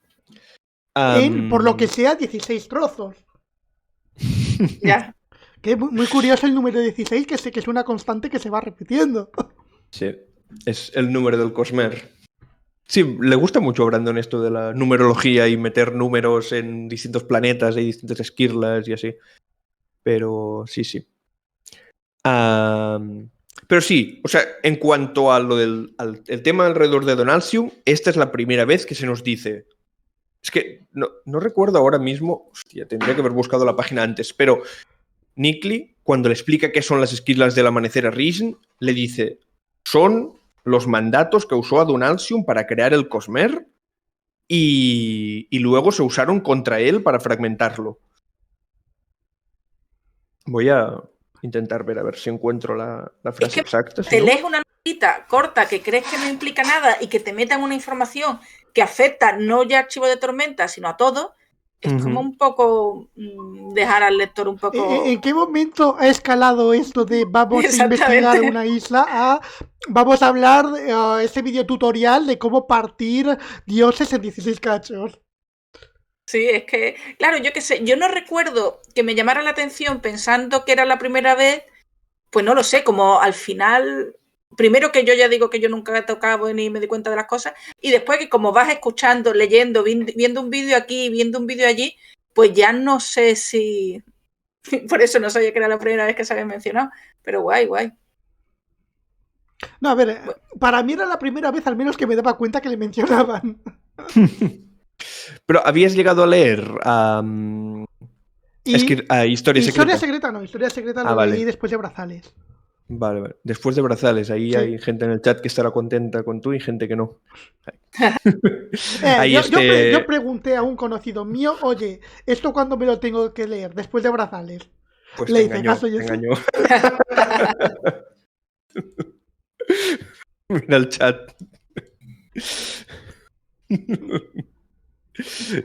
Por lo que sea, 16 trozos. Ya. Que es muy curioso el número 16, que sé que es una constante que se va repitiendo. Sí, es el número del Cosmer. Sí, le gusta mucho a Brandon esto de la numerología y meter números en distintos planetas y distintas esquirlas y así. Pero sí, sí. Pero sí, o sea, en cuanto a lo el tema alrededor de Donalsium, esta es la primera vez que se nos dice. Es que no recuerdo ahora mismo. Hostia, tendría que haber buscado la página antes, pero Nikli, cuando le explica qué son las esquirlas del amanecer a Risen, le dice: son los mandatos que usó Adonalsium para crear el Cosmer y luego se usaron contra él para fragmentarlo. Voy a intentar ver a ver si encuentro la frase exacta. Te lees una notita corta que crees que no implica nada y que te metan una información que afecta no ya archivo de Tormenta, sino a todo. Es como un poco dejar al lector un poco... ¿En qué momento ha escalado esto de vamos a Exactamente. investigar una isla a vamos a hablar de este video tutorial de cómo partir dioses en 16 cachos? Sí, es que, claro, yo qué sé, yo no recuerdo que me llamara la atención pensando que era la primera vez, pues no lo sé, como al final, primero que yo ya digo que yo nunca he tocado ni me di cuenta de las cosas, y después que como vas escuchando, leyendo, viendo un vídeo aquí, viendo un vídeo allí, pues ya no sé si... Por eso no sabía que era la primera vez que se había mencionado, pero guay, guay. No, a ver, para mí era la primera vez al menos que me daba cuenta que le mencionaban. Pero habías llegado a leer Historia Secreta. Historia Secreta lo leí después de Brazales. Vale. Después de Brazales, ahí sí. Hay gente en el chat que estará contenta con tú y gente que no. Yo pregunté a un conocido mío, oye, ¿esto cuándo me lo tengo que leer? Después de Brazales. Pues le te engañó. Mira el chat.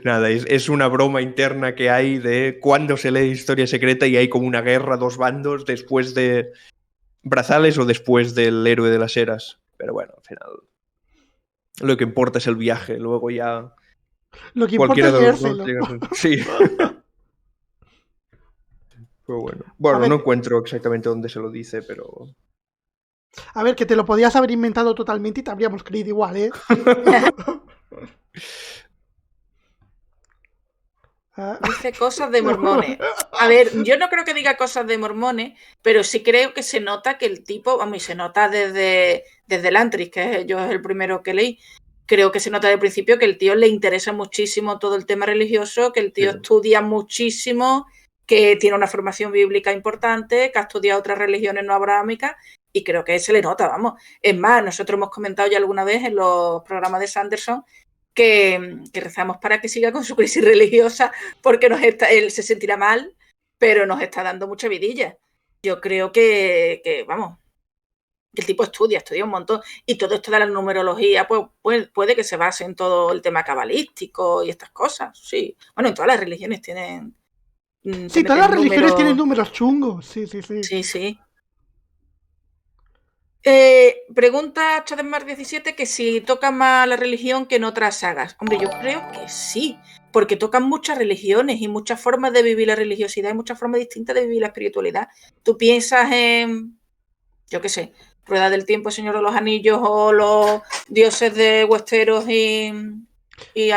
Nada, es una broma interna que hay de cuándo se lee Historia Secreta y hay como una guerra, dos bandos después de Brazales o después del Héroe de las Eras. Pero bueno, al final lo que importa es el viaje, luego ya lo que importa es leérselo. Sí. Pero bueno, no encuentro exactamente dónde se lo dice, pero... A ver, que te lo podías haber inventado totalmente y te habríamos creído igual, ¿eh? Dice cosas de mormones. A ver, yo no creo que diga cosas de mormones, pero sí creo que se nota que el tipo, vamos, y se nota desde el Antris, que yo es el primero que leí, creo que se nota desde el principio que el tío le interesa muchísimo todo el tema religioso, que el tío estudia muchísimo, que tiene una formación bíblica importante, que ha estudiado otras religiones no abrahámicas, y creo que se le nota, vamos. Es más, nosotros hemos comentado ya alguna vez en los programas de Sanderson que rezamos para que siga con su crisis religiosa porque él se sentirá mal, pero nos está dando mucha vidilla. Yo creo que vamos, el tipo estudia un montón, y todo esto de la numerología, pues puede que se base en todo el tema cabalístico y estas cosas, sí. Bueno, en todas las religiones tienen... Sí, todas las religiones tienen números chungos, sí. Sí. Pregunta Chademar17 que si toca más la religión que en otras sagas. Hombre, yo creo que sí, porque tocan muchas religiones y muchas formas de vivir la religiosidad y muchas formas distintas de vivir la espiritualidad. Tú piensas en, yo qué sé, Rueda del Tiempo, Señor de los Anillos o los dioses de Westeros y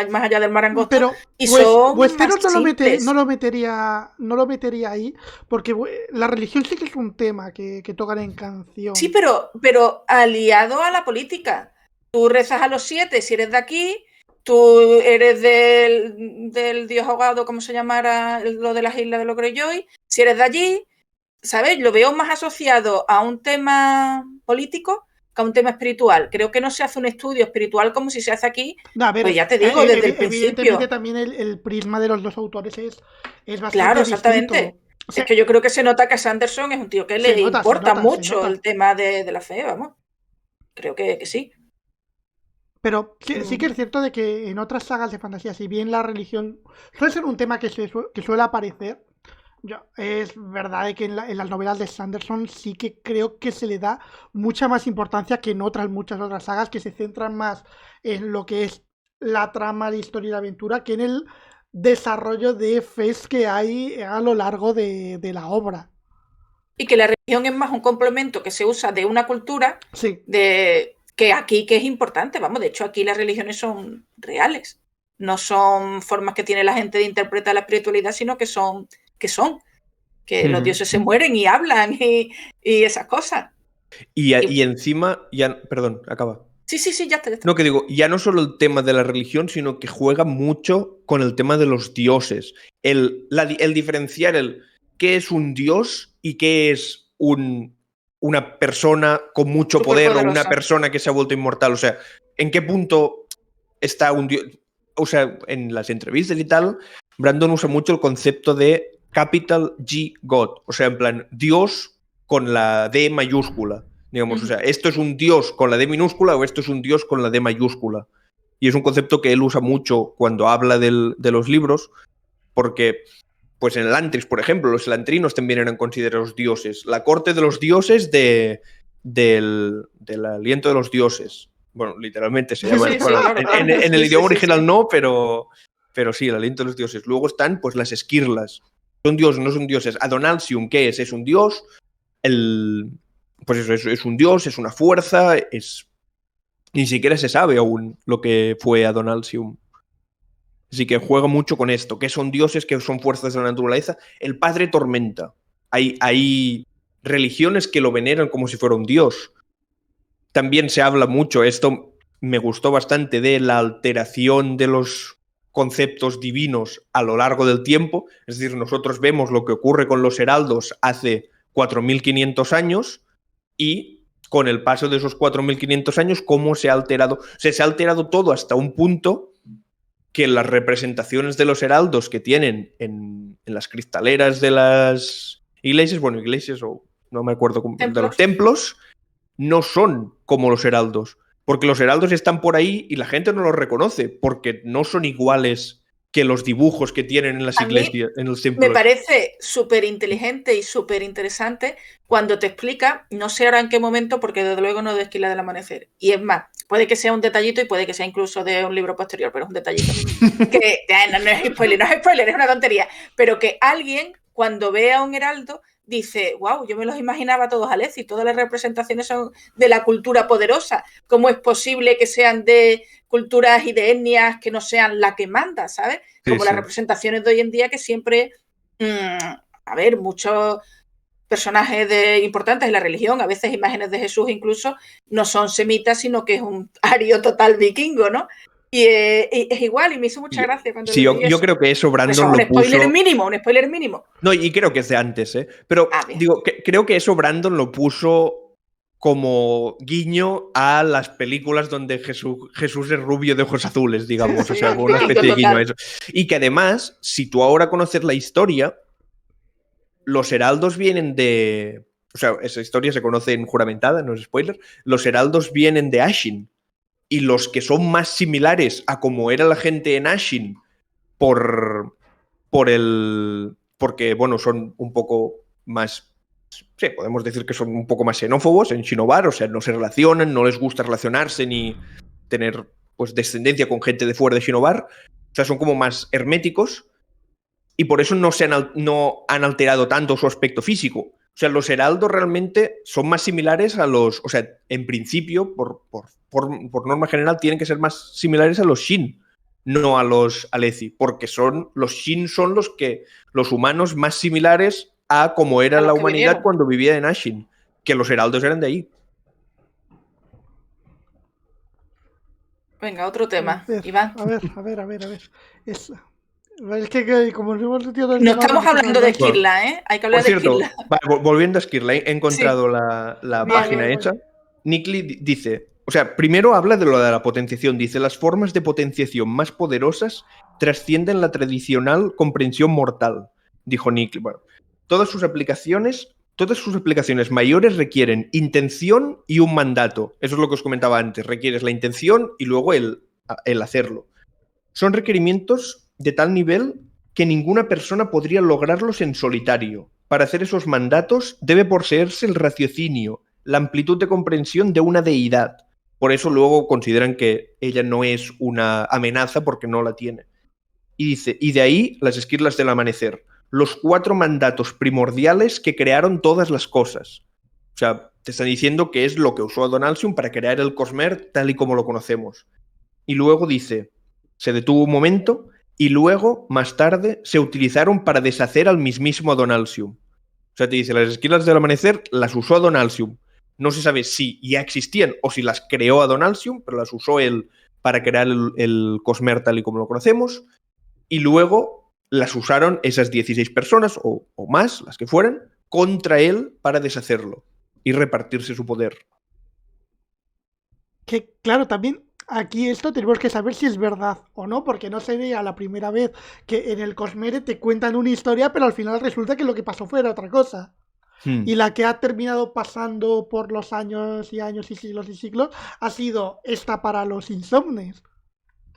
más allá del mar angosto. Pero y son Westeros más no lo metería ahí, porque la religión sí que es un tema que tocan en canción. Sí, pero aliado a la política. Tú rezas a los 7 si eres de aquí, tú eres del dios ahogado, como se llamara lo de las islas de los Greyjoy, si eres de allí, ¿sabes? Lo veo más asociado a un tema político que a un tema espiritual. Creo que no se hace un estudio espiritual como si se hace aquí. No, a ver, pues ya te digo, desde el evidentemente principio. también el prisma de los dos autores es bastante Claro, distinto. exactamente. O sea, es que yo creo que se nota que Sanderson es un tío que le importa mucho el tema de la fe, vamos. Creo que sí. Pero sí que es cierto de que en otras sagas de fantasía, si bien la religión suele ser un tema que suele aparecer, es verdad de que en las novelas de Sanderson sí que creo que se le da mucha más importancia que en muchas otras sagas que se centran más en lo que es la trama de historia y de aventura que en el desarrollo de fes que hay a lo largo de la obra. Y que la religión es más un complemento que se usa de una cultura sí. que aquí que es importante. Vamos, de hecho aquí las religiones son reales. No son formas que tiene la gente de interpretar la espiritualidad, sino que los dioses se mueren y hablan y esas cosas. Y encima, perdón, acaba. Sí, ya está. No, que digo, ya no solo el tema de la religión, sino que juega mucho con el tema de los dioses. El diferenciar qué es un dios y qué es una persona con mucho poder o una persona que se ha vuelto inmortal. O sea, ¿en qué punto está un dios? O sea, en las entrevistas y tal, Brandon usa mucho el concepto de capital G God. O sea, en plan, Dios con la D mayúscula. Digamos, o sea, esto es un dios con la D minúscula o esto es un dios con la D mayúscula. Y es un concepto que él usa mucho cuando habla de los libros, porque, pues en Elantris, por ejemplo, los elantrinos también eran considerados dioses. La corte de los dioses del aliento de los dioses. Bueno, literalmente se llama. En el idioma original no, pero sí, el aliento de los dioses. Luego están, pues, las esquirlas. ¿Son dioses o no son dioses? Adonalsium, ¿qué es? ¿Es un dios? Pues eso, es un dios, es una fuerza, ni siquiera se sabe aún lo que fue Adonalsium. Así que juega mucho con esto, que son dioses, que son fuerzas de la naturaleza. El Padre Tormenta. Hay religiones que lo veneran como si fuera un dios. También se habla mucho, esto me gustó bastante, de la alteración de los conceptos divinos a lo largo del tiempo. Es decir, nosotros vemos lo que ocurre con los heraldos hace 4.500 años y con el paso de esos 4.500 años, cómo se ha alterado. O sea, se ha alterado todo hasta un punto que las representaciones de los heraldos que tienen en las cristaleras de las iglesias, o no me acuerdo cómo, de los templos, no son como los heraldos. Porque los heraldos están por ahí y la gente no los reconoce, porque no son iguales que los dibujos que tienen en las iglesias, en los templos. Me parece súper inteligente y súper interesante cuando te explica, no sé ahora en qué momento, porque desde luego no de Esquila del Amanecer. Y es más, puede que sea un detallito y puede que sea incluso de un libro posterior, pero es un detallito. Que no es spoiler, es una tontería. Pero que alguien, cuando ve a un heraldo, dice, wow, yo me los imaginaba todos Aleci, todas las representaciones son de la cultura poderosa. ¿Cómo es posible que sean de culturas y de etnias que no sean la que manda, ¿sabes? Como las representaciones de hoy en día que siempre, a ver, muchos personajes importantes en la religión, a veces imágenes de Jesús incluso, no son semitas, sino que es un ario total vikingo, ¿no? Y es igual, y me hizo mucha gracia cuando sí, yo creo que eso Brandon lo puso. Un spoiler mínimo. No, y creo que es de antes, ¿eh? Pero creo que eso Brandon lo puso como guiño a las películas donde Jesús es rubio de ojos azules, digamos. Sí, o sea, una especie de guiño a eso. Y que además, si tú ahora conoces la historia, los heraldos vienen de o sea, esa historia se conoce en juramentada, no es spoiler, los heraldos vienen de Ashin. Y los que son más similares a como era la gente en Ashin porque, bueno, son un poco más... Sí, podemos decir que son un poco más xenófobos en Shinobar, o sea, no se relacionan, no les gusta relacionarse ni tener pues descendencia con gente de fuera de Shinobar. O sea, son como más herméticos y por eso no han alterado tanto su aspecto físico. O sea, los heraldos realmente son más similares a los... O sea, en principio, por norma general, tienen que ser más similares a los Shin, no a los Aleci, porque los Shin son los humanos más similares a como era la humanidad vinieron cuando vivía en Ashin, que los heraldos eran de ahí. Venga, otro tema. Iván. A ver. Es que como nos hemos metido no estamos hablando de Skirla, ¿eh? Hay que hablar de Skirla. Vale, volviendo a Skirla, he encontrado la página hecha. Nikli dice, o sea, primero habla de lo de la potenciación. Dice, las formas de potenciación más poderosas trascienden la tradicional comprensión mortal, dijo Nikli. Bueno, todas sus aplicaciones mayores requieren intención y un mandato. Eso es lo que os comentaba antes. Requieres la intención y luego el hacerlo. Son requerimientos de tal nivel que ninguna persona podría lograrlos en solitario. Para hacer esos mandatos debe poseerse el raciocinio, la amplitud de comprensión de una deidad. Por eso luego consideran que ella no es una amenaza porque no la tiene. Y dice, y de ahí las esquirlas del amanecer, los 4 mandatos primordiales que crearon todas las cosas. O sea, te están diciendo que es lo que usó Adon Alcium para crear el Cosmer tal y como lo conocemos. Y luego dice, se detuvo un momento y luego, más tarde, se utilizaron para deshacer al mismísimo Adon Alcium. O sea, te dice, las esquirlas del amanecer las usó Adon Alcium. No se sabe si ya existían o si las creó Adon Alcium, pero las usó él para crear el Cosmer tal y como lo conocemos. Y luego las usaron esas 16 personas, o más, las que fueran, contra él para deshacerlo y repartirse su poder. Que, claro, también aquí esto tenemos que saber si es verdad o no, porque no se ve a la primera vez que en el Cosmere te cuentan una historia, pero al final resulta que lo que pasó fue otra cosa. Y la que ha terminado pasando por los años y años y siglos ha sido esta para los insomnes.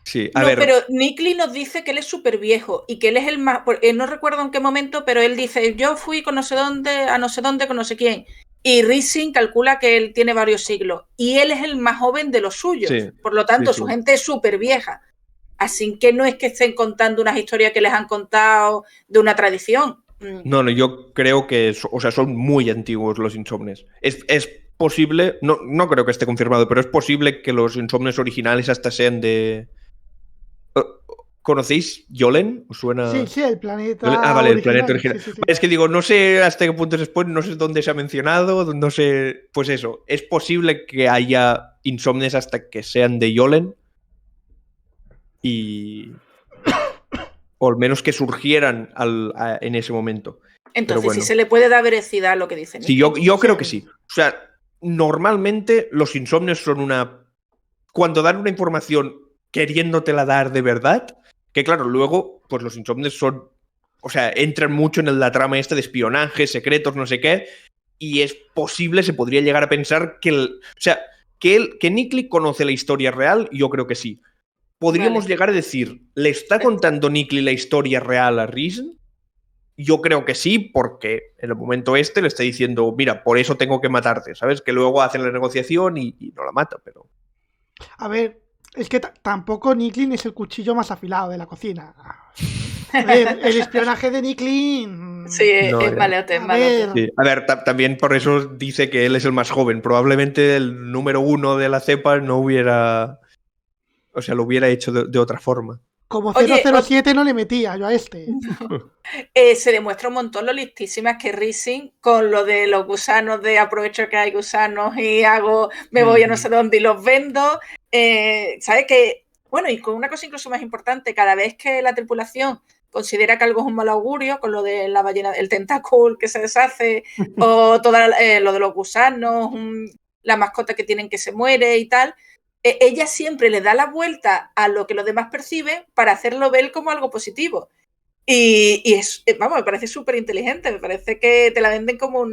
Sí, a ver. Pero Nikli nos dice que él es súper viejo y que él es el más... no recuerdo en qué momento, pero él dice, yo fui con no sé dónde, a no sé dónde, con no sé quién. Y Rising calcula que él tiene varios siglos. Y él es el más joven de los suyos. Sí, por lo tanto, su gente es súper vieja. Así que no es que estén contando unas historias que les han contado de una tradición. No, yo creo que son muy antiguos los insomnes. Es posible, no creo que esté confirmado, pero es posible que los insomnes originales hasta sean de... ¿Conocéis Yolen? ¿Os suena? Sí, el planeta vale, original. El planeta original. Sí. Es que digo, no sé hasta qué punto es spoiler, no sé dónde se ha mencionado, no sé... Pues eso, es posible que haya insomnes hasta que sean de Yolen o al menos que surgieran en ese momento. Entonces, bueno, sí se le puede dar veracidad a lo que dicen. Sí, yo creo que sí. O sea, normalmente los insomnios son cuando dan una información queriéndotela dar de verdad, que claro, luego, pues los insomnios son... O sea, entran mucho en la trama esta de espionaje, secretos, no sé qué, y es posible, se podría llegar a pensar que... que Nikli conoce la historia real, yo creo que sí. Podríamos llegar a decir, ¿le está contando Nikli la historia real a Risen? Yo creo que sí, porque en el momento le está diciendo, mira, por eso tengo que matarte, ¿sabes? Que luego hacen la negociación y no la mata, pero... A ver, es que tampoco Niklin es el cuchillo más afilado de la cocina. A ver, el espionaje de Niklin... Sí, es maleote, es maleote. Sí. A ver, también por eso dice que él es el más joven. Probablemente el número 1 de la cepa no hubiera... O sea, lo hubiera hecho de otra forma. Como 007 no le metía yo a este. Se demuestra un montón lo listísimas que Rising con lo de los gusanos, de aprovecho que hay gusanos y me voy a no sé dónde y los vendo. ¿Sabes qué? Bueno, y con una cosa incluso más importante, cada vez que la tripulación considera que algo es un mal augurio, con lo de la ballena, el tentáculo que se deshace, o todo lo de los gusanos, la mascota que tienen que se muere y tal, ella siempre le da la vuelta a lo que los demás perciben para hacerlo ver como algo positivo. Y es, vamos, me parece súper inteligente, me parece que te la venden como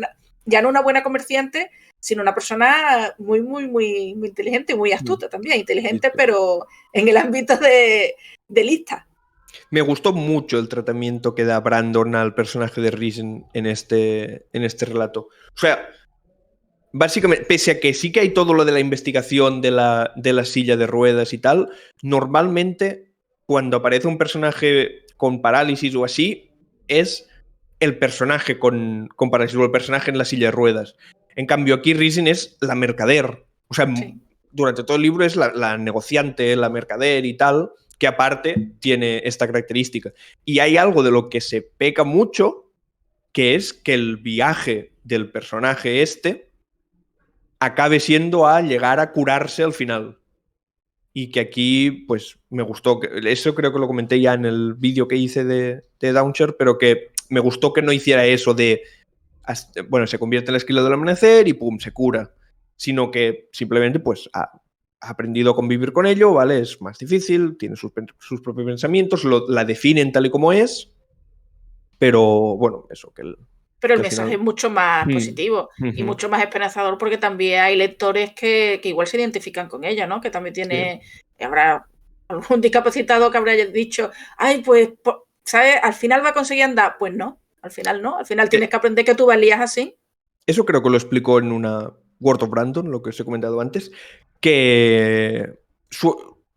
ya no una buena comerciante, sino una persona muy, muy, muy, muy inteligente y muy astuta también. Inteligente, pero en el ámbito de lista. Me gustó mucho el tratamiento que da Brandon al personaje de Risen en este relato. O sea, básicamente, pese a que sí que hay todo lo de la investigación de la silla de ruedas y tal, normalmente cuando aparece un personaje con parálisis o así, es el personaje con parálisis o el personaje en la silla de ruedas. En cambio, aquí Risen es la mercader. O sea, durante todo el libro es la negociante, la mercader y tal, que aparte tiene esta característica. Y hay algo de lo que se peca mucho, que es que el viaje del personaje acabe siendo a llegar a curarse al final. Y que aquí, pues, me gustó. Eso creo que lo comenté ya en el vídeo que hice de Downshare, pero que me gustó que no hiciera eso de, bueno, se convierte en la esquila del amanecer y pum, se cura. Sino que simplemente, pues, ha aprendido a convivir con ello, ¿vale? Es más difícil, tiene sus propios pensamientos, la definen tal y como es, pero, bueno, eso, que Pero el mensaje es mucho más positivo y mucho más esperanzador, porque también hay lectores que igual se identifican con ella, ¿no? Que también tiene, habrá algún discapacitado que habrá dicho, ay, pues, ¿sabes? Al final va a conseguir andar. Pues no, al final no. Al final tienes que aprender que tú valías así. Eso creo que lo explicó en una Word of Brandon, lo que os he comentado antes, que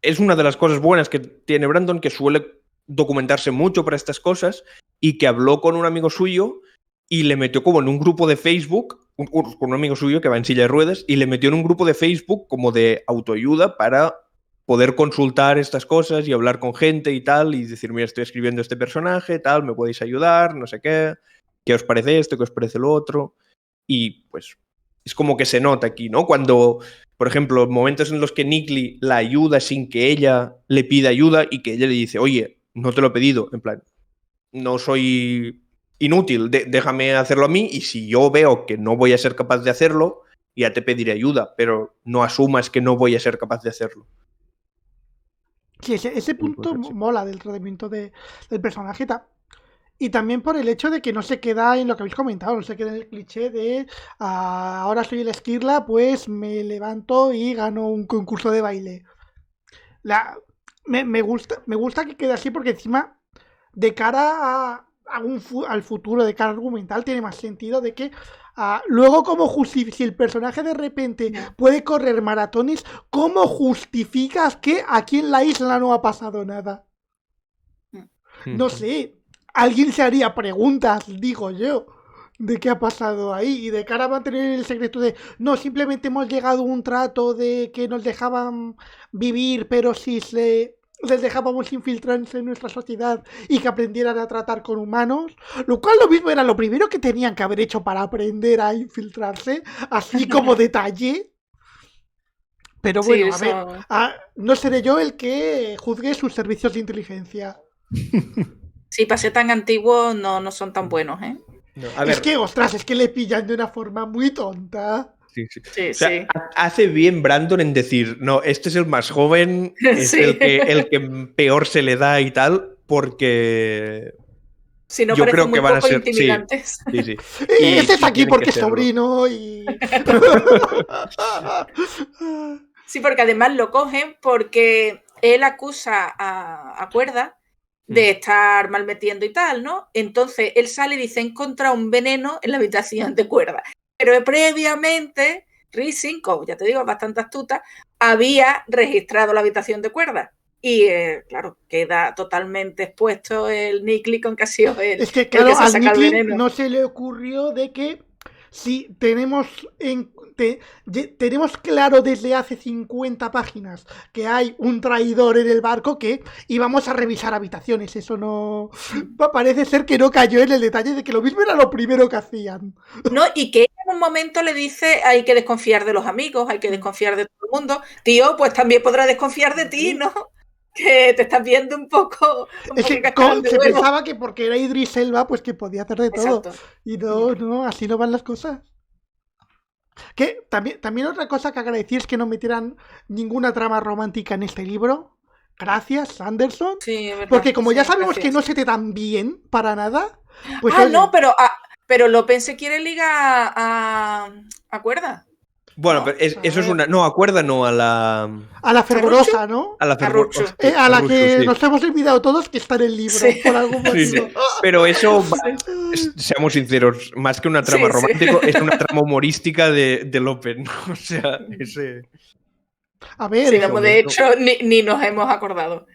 es una de las cosas buenas que tiene Brandon, que suele documentarse mucho para estas cosas, y que habló con un amigo suyo y le metió como en un grupo de Facebook, con un amigo suyo que va en silla de ruedas, y le metió en un grupo de Facebook como de autoayuda para poder consultar estas cosas y hablar con gente y tal, y decir, mira, estoy escribiendo este personaje, tal, me podéis ayudar, no sé qué os parece esto, qué os parece lo otro. Y pues es como que se nota aquí, ¿no? Cuando, por ejemplo, momentos en los que Nickly la ayuda sin que ella le pida ayuda y que ella le dice, oye, no te lo he pedido, en plan, no soy inútil, déjame hacerlo a mí, y si yo veo que no voy a ser capaz de hacerlo, ya te pediré ayuda, pero no asumas que no voy a ser capaz de hacerlo. Sí, ese punto mola del tratamiento del personaje. Y también por el hecho de que no se queda en lo que habéis comentado, no se queda en el cliché de ahora soy el Esquirla, pues me levanto y gano un concurso de baile. Me gusta que quede así, porque encima, de cara al futuro, de cara argumental, tiene más sentido de que luego, si el personaje de repente puede correr maratones, ¿cómo justificas que aquí en la isla no ha pasado nada? No sé, alguien se haría preguntas, digo yo, de qué ha pasado ahí, y de cara a mantener el secreto de no, simplemente hemos llegado a un trato de que nos dejaban vivir, pero si les dejábamos infiltrarse en nuestra sociedad y que aprendieran a tratar con humanos, lo cual lo mismo era lo primero que tenían que haber hecho para aprender a infiltrarse, así como detalle. Pero bueno, sí, a ver, no seré yo el que juzgue sus servicios de inteligencia. Sí, para ser tan antiguos no son tan buenos, ¿eh? No, a ver. Es que, ostras, es que le pillan de una forma muy tonta. Sí. O sea, hace bien Brandon en decir, no, este es el más joven, es el que peor se le da y tal, porque si no, yo creo que van a ser intimidantes. Sí. Este está aquí porque es sobrino y... Sí, porque además lo cogen porque él acusa a Cuerda de estar mal metiendo y tal, ¿no? Entonces él sale y dice, he encontrado un veneno en la habitación de Cuerda. Pero previamente, Rising, como ya te digo, bastante astuta, había registrado la habitación de Cuerda. Y claro, queda totalmente expuesto el Nickly con que ha sido él. Es que claro, al Nickly no se le ocurrió de que si tenemos claro desde hace 50 páginas que hay un traidor en el barco, que íbamos a revisar habitaciones. Eso no... Parece ser que no cayó en el detalle de que lo mismo era lo primero que hacían. No, y que en un momento le dice, hay que desconfiar de los amigos, hay que desconfiar de todo el mundo. Tío, pues también podrá desconfiar de ti, ¿no? Que te estás viendo un poco... Es que se pensaba que porque era Idris Elba, pues que podía hacer de todo. Exacto. Y no, así no van las cosas. Que también otra cosa que agradecí es que no metieran ninguna trama romántica en este libro. Gracias, Sanderson. Sí, verdad, porque como ya sabemos que no se te dan bien para nada. Pues no, pero Pero Lopen se quiere ligar a Cuerda. Bueno, No, pero eso es una... No, a Cuerda no, a la... A la fervorosa, ¿no? A la Rucho. A la que sí. nos hemos olvidado todos que está en el libro, Sí. por algún motivo. Sí, sí. Pero eso, seamos sinceros, más que una trama Sí, sí. romántica, es una trama humorística de Lopen. O sea, ese... A ver, Sí, vamos, de hecho, ni nos hemos acordado.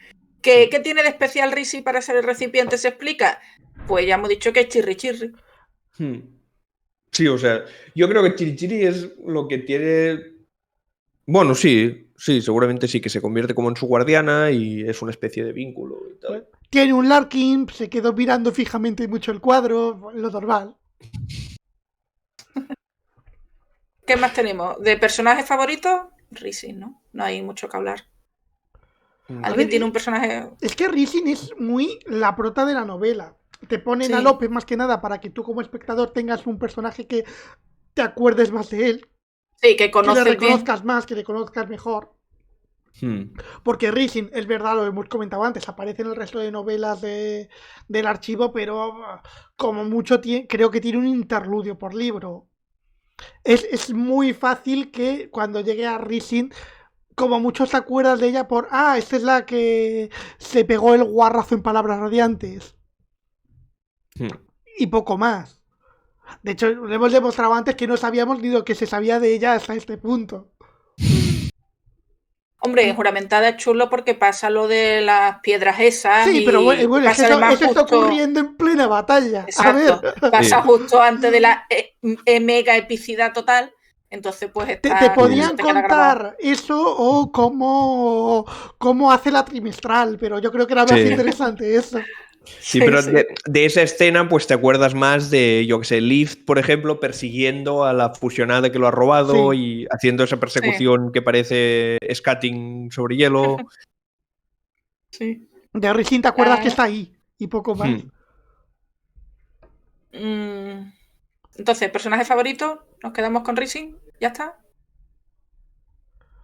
¿Qué tiene de especial Risi para ser el recipiente? ¿Se explica? Pues ya hemos dicho que es chirri chirri. Sí, o sea, yo creo que Chirichiri es lo que tiene... Bueno, sí, seguramente sí, que se convierte como en su guardiana y es una especie de vínculo y tal. tiene un Larkin, se quedó mirando fijamente mucho el cuadro, lo normal. ¿Qué más tenemos? ¿De personajes favoritos? Risi, ¿no? No hay mucho que hablar. ¿Alguien tiene un personaje? Es que Rising es muy la prota de la novela. Te ponen a Lope más que nada para que tú como espectador tengas un personaje que te acuerdes más de él. Sí, que conoces que le reconozcas más, que le conozcas mejor. Hmm. Porque Rising, es verdad, lo hemos comentado antes, aparece en el resto de novelas del archivo, pero como mucho creo que tiene un interludio por libro. Es muy fácil que cuando llegue a Rising, como muchos te acuerdas de ella por, esta es la que se pegó el guarrazo en Palabras Radiantes. Y poco más. De hecho, le hemos demostrado antes que no sabíamos ni lo que se sabía de ella hasta este punto. Hombre, en Juramentada es chulo porque pasa lo de las piedras esas. Sí, pero bueno, pasa eso está justo... ocurriendo en plena batalla. Exacto. A ver. Pasa justo antes de la mega epicidad total. Entonces, pues está... Te podían contar eso o cómo hace la trimestral, pero yo creo que era más interesante eso. Sí, pero de esa escena, pues te acuerdas más de, yo que sé, Lift, por ejemplo, persiguiendo a la fusionada que lo ha robado y haciendo esa persecución que parece skating sobre hielo. Sí. De Rising te acuerdas que está ahí y poco más. Entonces, ¿personaje favorito? ¿Nos quedamos con Rising? ¿Ya está?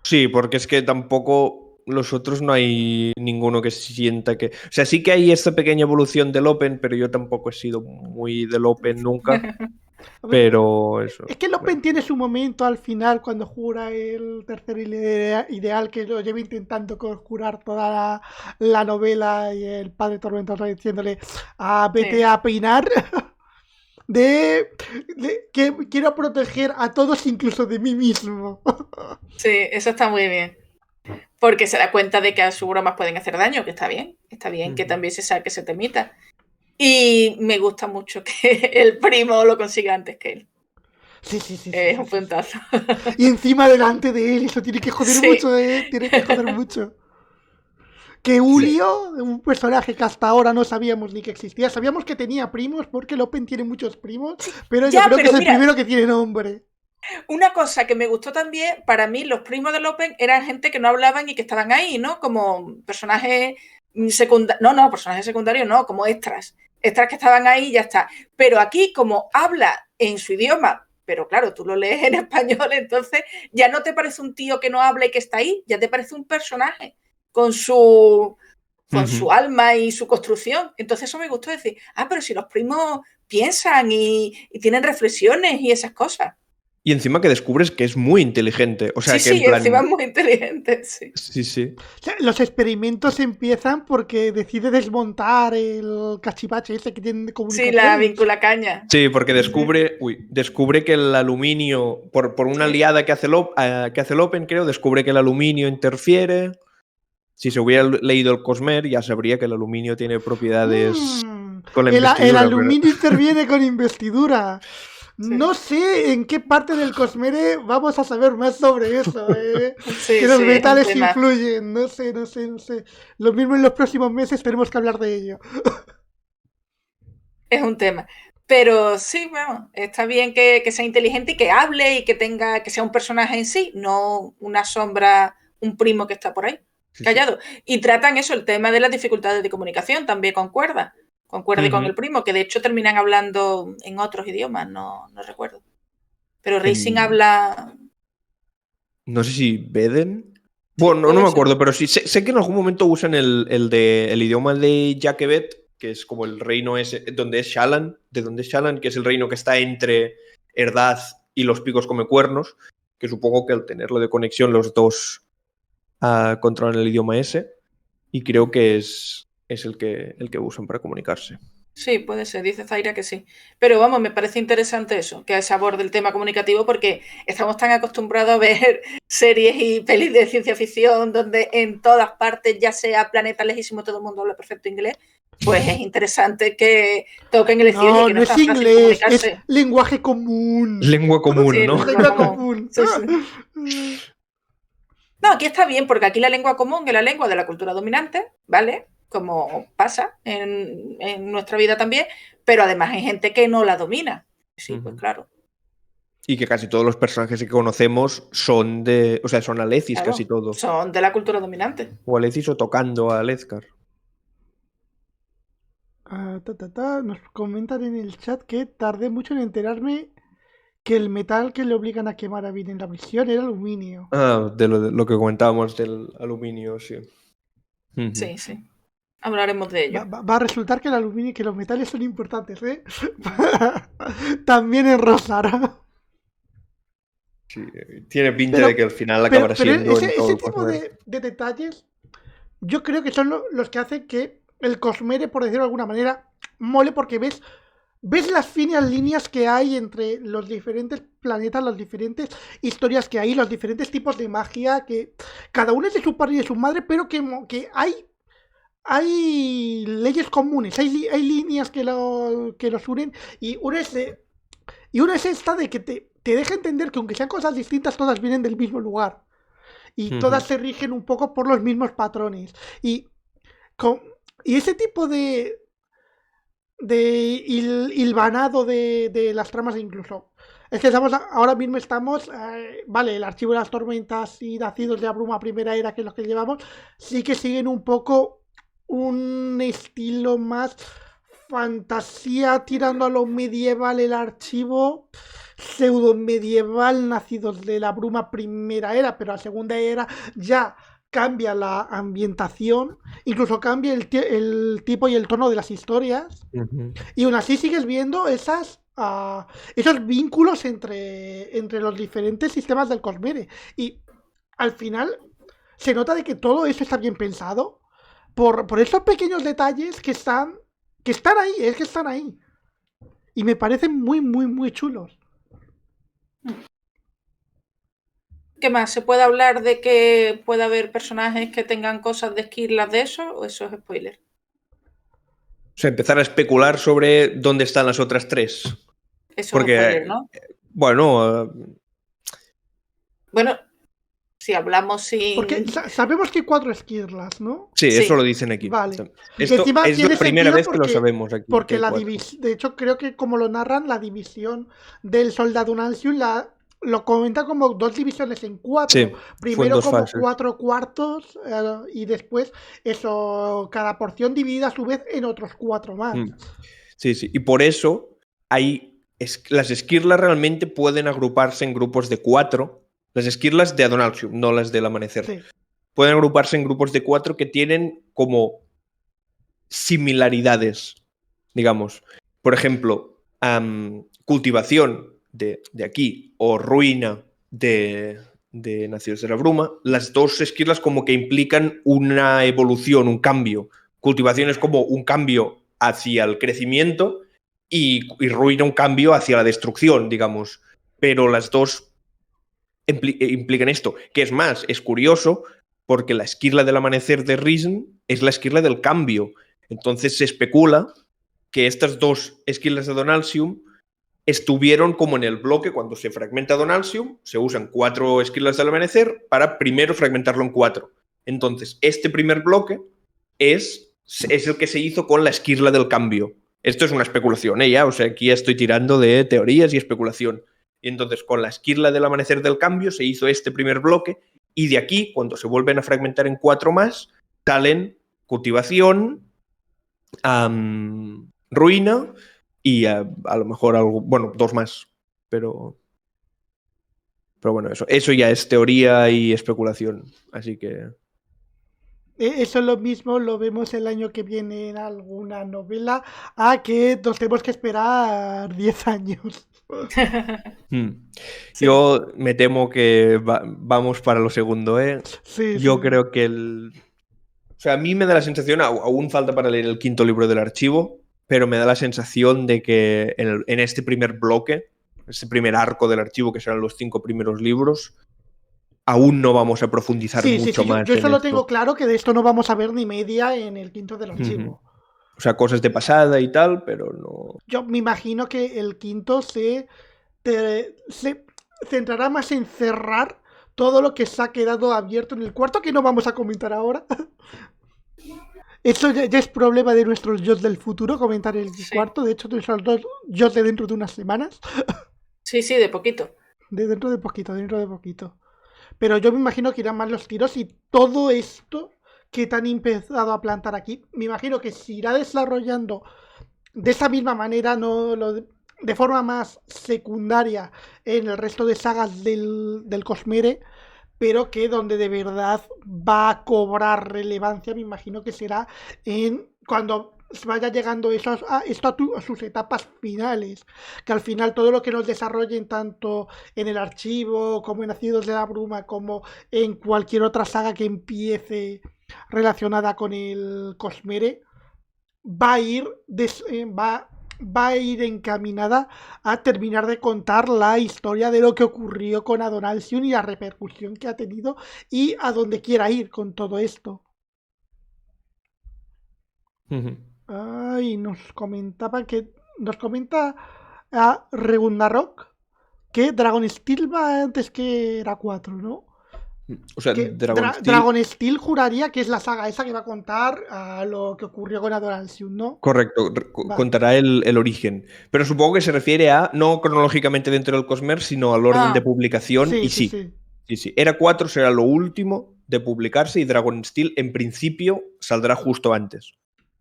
Sí, porque es que tampoco los otros no hay ninguno que sienta que... O sea, sí que hay esta pequeña evolución del Open, pero yo tampoco he sido muy del Open nunca. Pero eso. Es que el Open tiene su momento al final cuando jura el tercer ideal que lo lleva intentando conjurar toda la novela y el padre Tormentoso diciéndole vete a peinar. Que quiero proteger a todos incluso de mí mismo. Sí, eso está muy bien. Porque se da cuenta de que a sus bromas pueden hacer daño, que está bien que también se saque ese temita. Y me gusta mucho que el primo lo consiga antes que él. Sí. Es un puntazo. Y encima delante de él, eso tiene que joder mucho, tiene que joder mucho. Que Julio, un personaje que hasta ahora no sabíamos ni que existía, sabíamos que tenía primos porque Lopen tiene muchos primos, pero yo creo que es el primero que tiene nombre. Una cosa que me gustó también, para mí los primos de Lopen eran gente que no hablaban y que estaban ahí, ¿no? Como personajes secundarios, personajes secundarios no, como extras que estaban ahí y ya está. Pero aquí, como habla en su idioma, pero claro, tú lo lees en español, entonces ya no te parece un tío que no habla y que está ahí, ya te parece un personaje con su alma y su construcción. Entonces eso me gustó decir, pero si los primos piensan y tienen reflexiones y esas cosas. Y encima que descubres que es muy inteligente. O sea, que en plan... encima es muy inteligente, sí. Sí. O sea, los experimentos empiezan porque decide desmontar el cachivache ese que tienen de comunicación. Sí, la vinculacaña. Sí, porque descubre que el aluminio, por una liada que hace Lopen, creo, descubre que el aluminio interfiere. Si se hubiera leído el Cosmer, ya sabría que el aluminio tiene propiedades con la investidura. El aluminio interviene con investidura. No sé en qué parte del Cosmere vamos a saber más sobre eso. Que los metales influyen. No sé. Lo mismo en los próximos meses tenemos que hablar de ello. Es un tema. Pero sí, bueno, está bien que sea inteligente y que hable y que sea un personaje en sí, no una sombra, un primo que está por ahí, callado. Y tratan eso, el tema de las dificultades de comunicación, también concuerda y con el primo, que de hecho terminan hablando en otros idiomas, no recuerdo. Pero Rising habla... No sé si Beden. Bueno, no me acuerdo, pero sí sé que en algún momento usan el idioma de Jacquevet, que es como el reino ese, donde es Shallan, que es el reino que está entre Erdaz y los Picos Comecuernos, que supongo que al tenerlo de conexión los dos controlan el idioma ese, y creo que es el que usan para comunicarse. Sí, puede ser, dice Zaira que sí. Pero vamos, me parece interesante eso, que se aborde el tema comunicativo, porque estamos tan acostumbrados a ver series y pelis de ciencia ficción donde en todas partes, ya sea planeta lejísimo, todo el mundo habla perfecto inglés. Pues es interesante que toquen el idioma y que No es fácil inglés, es comunicarse. lenguaje común. Lengua común, Sí, ¿no? Lengua común. Sí, sí. No, aquí está bien, porque aquí la lengua común es la lengua de la cultura dominante, ¿vale? Como pasa en nuestra vida también, pero además hay gente que no la domina. Sí, pues claro. Y que casi todos los personajes que conocemos son son Alecis, Claro, casi todos. son de la cultura dominante. O Alecis o tocando a Alezcar. Nos comentan en el chat que tardé mucho en enterarme que el metal que le obligan a quemar a Vin en la misión era aluminio. De lo que comentábamos del aluminio, sí. Sí, sí. Hablaremos de ello. Va a resultar que el aluminio y que los metales son importantes, ¿eh? También en Rosara. Sí, tiene pinta de que al final acabará siendo en todo ese el tipo Cosmere. de detalles, yo creo que son los que hacen que el Cosmere, por decirlo de alguna manera, mole, porque ves las finas líneas que hay entre los diferentes planetas, las diferentes historias que hay, los diferentes tipos de magia, que cada uno es de su padre y de su madre, pero que hay leyes comunes, hay líneas que los unen, y una es esta de que te deja entender que aunque sean cosas distintas, todas vienen del mismo lugar. Y todas se rigen un poco por los mismos patrones. Y ese tipo de hilvanado de las tramas, incluso. Es que ahora mismo estamos, vale, el archivo de las tormentas y nacidos de la bruma primera era, que es lo que llevamos, sí que siguen un poco un estilo más fantasía tirando a lo medieval, el archivo pseudo medieval, nacidos de la bruma primera era, pero la segunda era ya cambia la ambientación, incluso cambia el tipo y el tono de las historias, y aún así sigues viendo esos vínculos entre los diferentes sistemas del Cosmere, y al final se nota de que todo eso está bien pensado por esos pequeños detalles que están ahí, es que están ahí, y me parecen muy, muy, muy chulos. ¿Qué más? ¿Se puede hablar de que puede haber personajes que tengan cosas de esquirlas de eso, o eso es spoiler? O sea, empezar a especular sobre dónde están las otras tres. Eso Porque, es spoiler, ¿no? Bueno, Bueno, si hablamos sin... Porque sabemos que hay 4 esquirlas, ¿no? sí, Sí. eso lo dicen aquí. Vale. Esto encima es tiene la primera sentido vez que lo sabemos aquí. Porque que hay 4. de hecho, creo que como lo narran, la división del soldado Nancium lo comenta como 2 divisiones en 4. Sí, Primero dos como fases. 4 cuartos, y después eso, cada porción dividida a su vez en otros 4 más. Sí, sí. Y por eso las esquirlas realmente pueden agruparse en grupos de 4. Las esquirlas de Adonalsium, no las del amanecer. Sí. Pueden agruparse en grupos de 4 que tienen como similaridades, digamos. Por ejemplo, cultivación de aquí o ruina de Nacidos de la Bruma. Las dos esquirlas como que implican una evolución, un cambio. Cultivación es como un cambio hacia el crecimiento y ruina un cambio hacia la destrucción, digamos. Pero las dos implican esto. Que es más, es curioso porque la esquirla del amanecer de Risen es la esquirla del cambio. Entonces se especula que estas dos esquirlas de Adonalsium estuvieron como en el bloque cuando se fragmenta Adonalsium, se usan 4 esquirlas del amanecer para primero fragmentarlo en 4. Entonces, este primer bloque es el que se hizo con la esquirla del cambio. Esto es una especulación, ya, o sea, aquí ya estoy tirando de teorías y especulación. Y entonces, con la esquirla del amanecer del cambio se hizo este primer bloque, y de aquí, cuando se vuelven a fragmentar en 4 más, salen cultivación, ruina y a lo mejor algo, bueno, 2 más, pero bueno, eso ya es teoría y especulación, así que Eso es lo mismo, lo vemos el año que viene en alguna novela, a que nos tenemos que esperar 10 años. Sí. Yo me temo que vamos para lo segundo, ¿eh? Sí, Yo sí. creo que O sea, a mí me da la sensación, aún falta para leer el quinto libro del archivo, pero me da la sensación de que en este primer bloque, este primer arco del archivo, que serán los 5 primeros libros, aún no vamos a profundizar Sí, mucho más yo en solo tengo esto. claro que de esto no vamos a ver ni media en el quinto del archivo. O sea, cosas de pasada y tal, pero no... Yo me imagino que el quinto se centrará más en cerrar todo lo que se ha quedado abierto en el cuarto, que no vamos a comentar ahora. Eso ya es problema de nuestros yo del futuro, comentar el cuarto. De hecho, nuestros dos yo de dentro de unas semanas. Sí, de poquito. Dentro de poquito. Pero yo me imagino que irán más los tiros y todo esto que te han empezado a plantar aquí, me imagino que se irá desarrollando de esa misma manera, de forma más secundaria en el resto de sagas del Cosmere, pero que donde de verdad va a cobrar relevancia, me imagino que será cuando vaya llegando esto a sus etapas finales, que al final todo lo que nos desarrollen tanto en el archivo como en Nacidos de la Bruma como en cualquier otra saga que empiece relacionada con el Cosmere va a ir encaminada a terminar de contar la historia de lo que ocurrió con Adonalsium y la repercusión que ha tenido y a dónde quiera ir con todo esto. Ay, nos comenta a Regundarok que Dragon Steel va antes que era 4, ¿no? O sea, que Dragon Steel juraría que es la saga esa que va a contar lo que ocurrió con Adonalsium, ¿no? Correcto, contará el origen. Pero supongo que se refiere a, no cronológicamente dentro del Cosmere, sino al orden de publicación. Sí, y sí. Era 4 será lo último de publicarse y Dragon Steel en principio saldrá justo antes.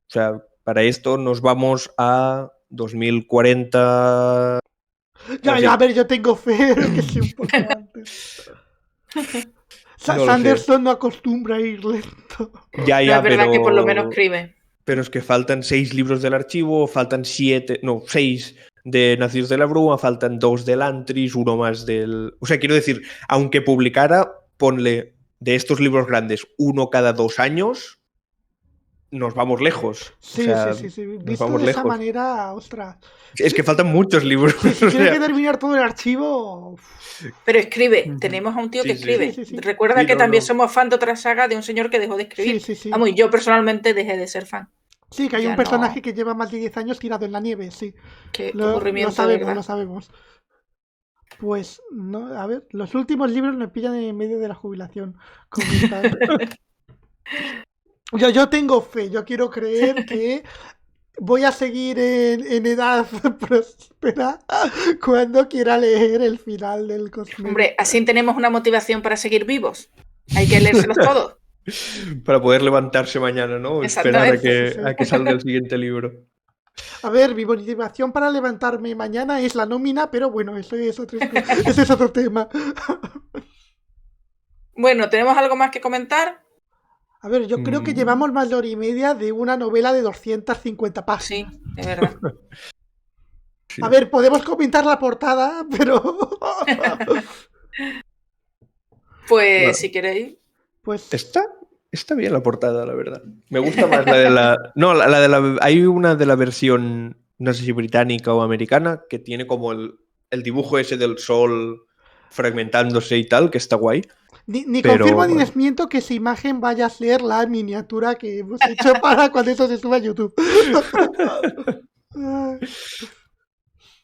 O sea, para esto nos vamos a 2040... Ya, a ver, yo tengo fe de que sea un poco antes. Sanderson no acostumbra a ir lento. Ya, no, es verdad que por lo menos escribe. Pero es que faltan 6 libros del archivo, faltan 6 de Nacidos de la Bruma, faltan 2 del Antris, 1 más del... O sea, quiero decir, aunque publicara, ponle de estos libros grandes 1 cada 2 años, nos vamos lejos. Sí. Visto de esa manera, ostras. Es que faltan muchos libros. Si tiene que terminar todo el archivo... Pero escribe, tenemos a un tío que escribe. Recuerda que también somos fan de otra saga de un señor que dejó de escribir. Vamos, y yo personalmente dejé de ser fan. Sí, que hay un personaje que lleva más de 10 años tirado en la nieve, sí. Lo sabemos. Pues, no, a ver, los últimos libros me pillan en medio de la jubilación. Yo tengo fe, yo quiero creer que voy a seguir en edad próspera cuando quiera leer el final del Cosmere. Hombre, así tenemos una motivación para seguir vivos. Hay que leérselos todos. Para poder levantarse mañana, ¿no? Esperar a que salga el siguiente libro. A ver, mi motivación para levantarme mañana es la nómina, pero bueno, ese es otro tema. Bueno, ¿tenemos algo más que comentar? A ver, yo creo que llevamos más de hora y media de una novela de 250 páginas. Sí, es verdad. A ver, podemos comentar la portada, pero... Pues bueno, si queréis. Pues... Está bien la portada, la verdad. Me gusta más la de la... No, la de la... Hay una de la versión, no sé si británica o americana, que tiene como el dibujo ese del sol fragmentándose y tal, que está guay. Ni confirmo ni desmiento que esa imagen vaya a ser la miniatura que hemos hecho para cuando eso se suba a YouTube.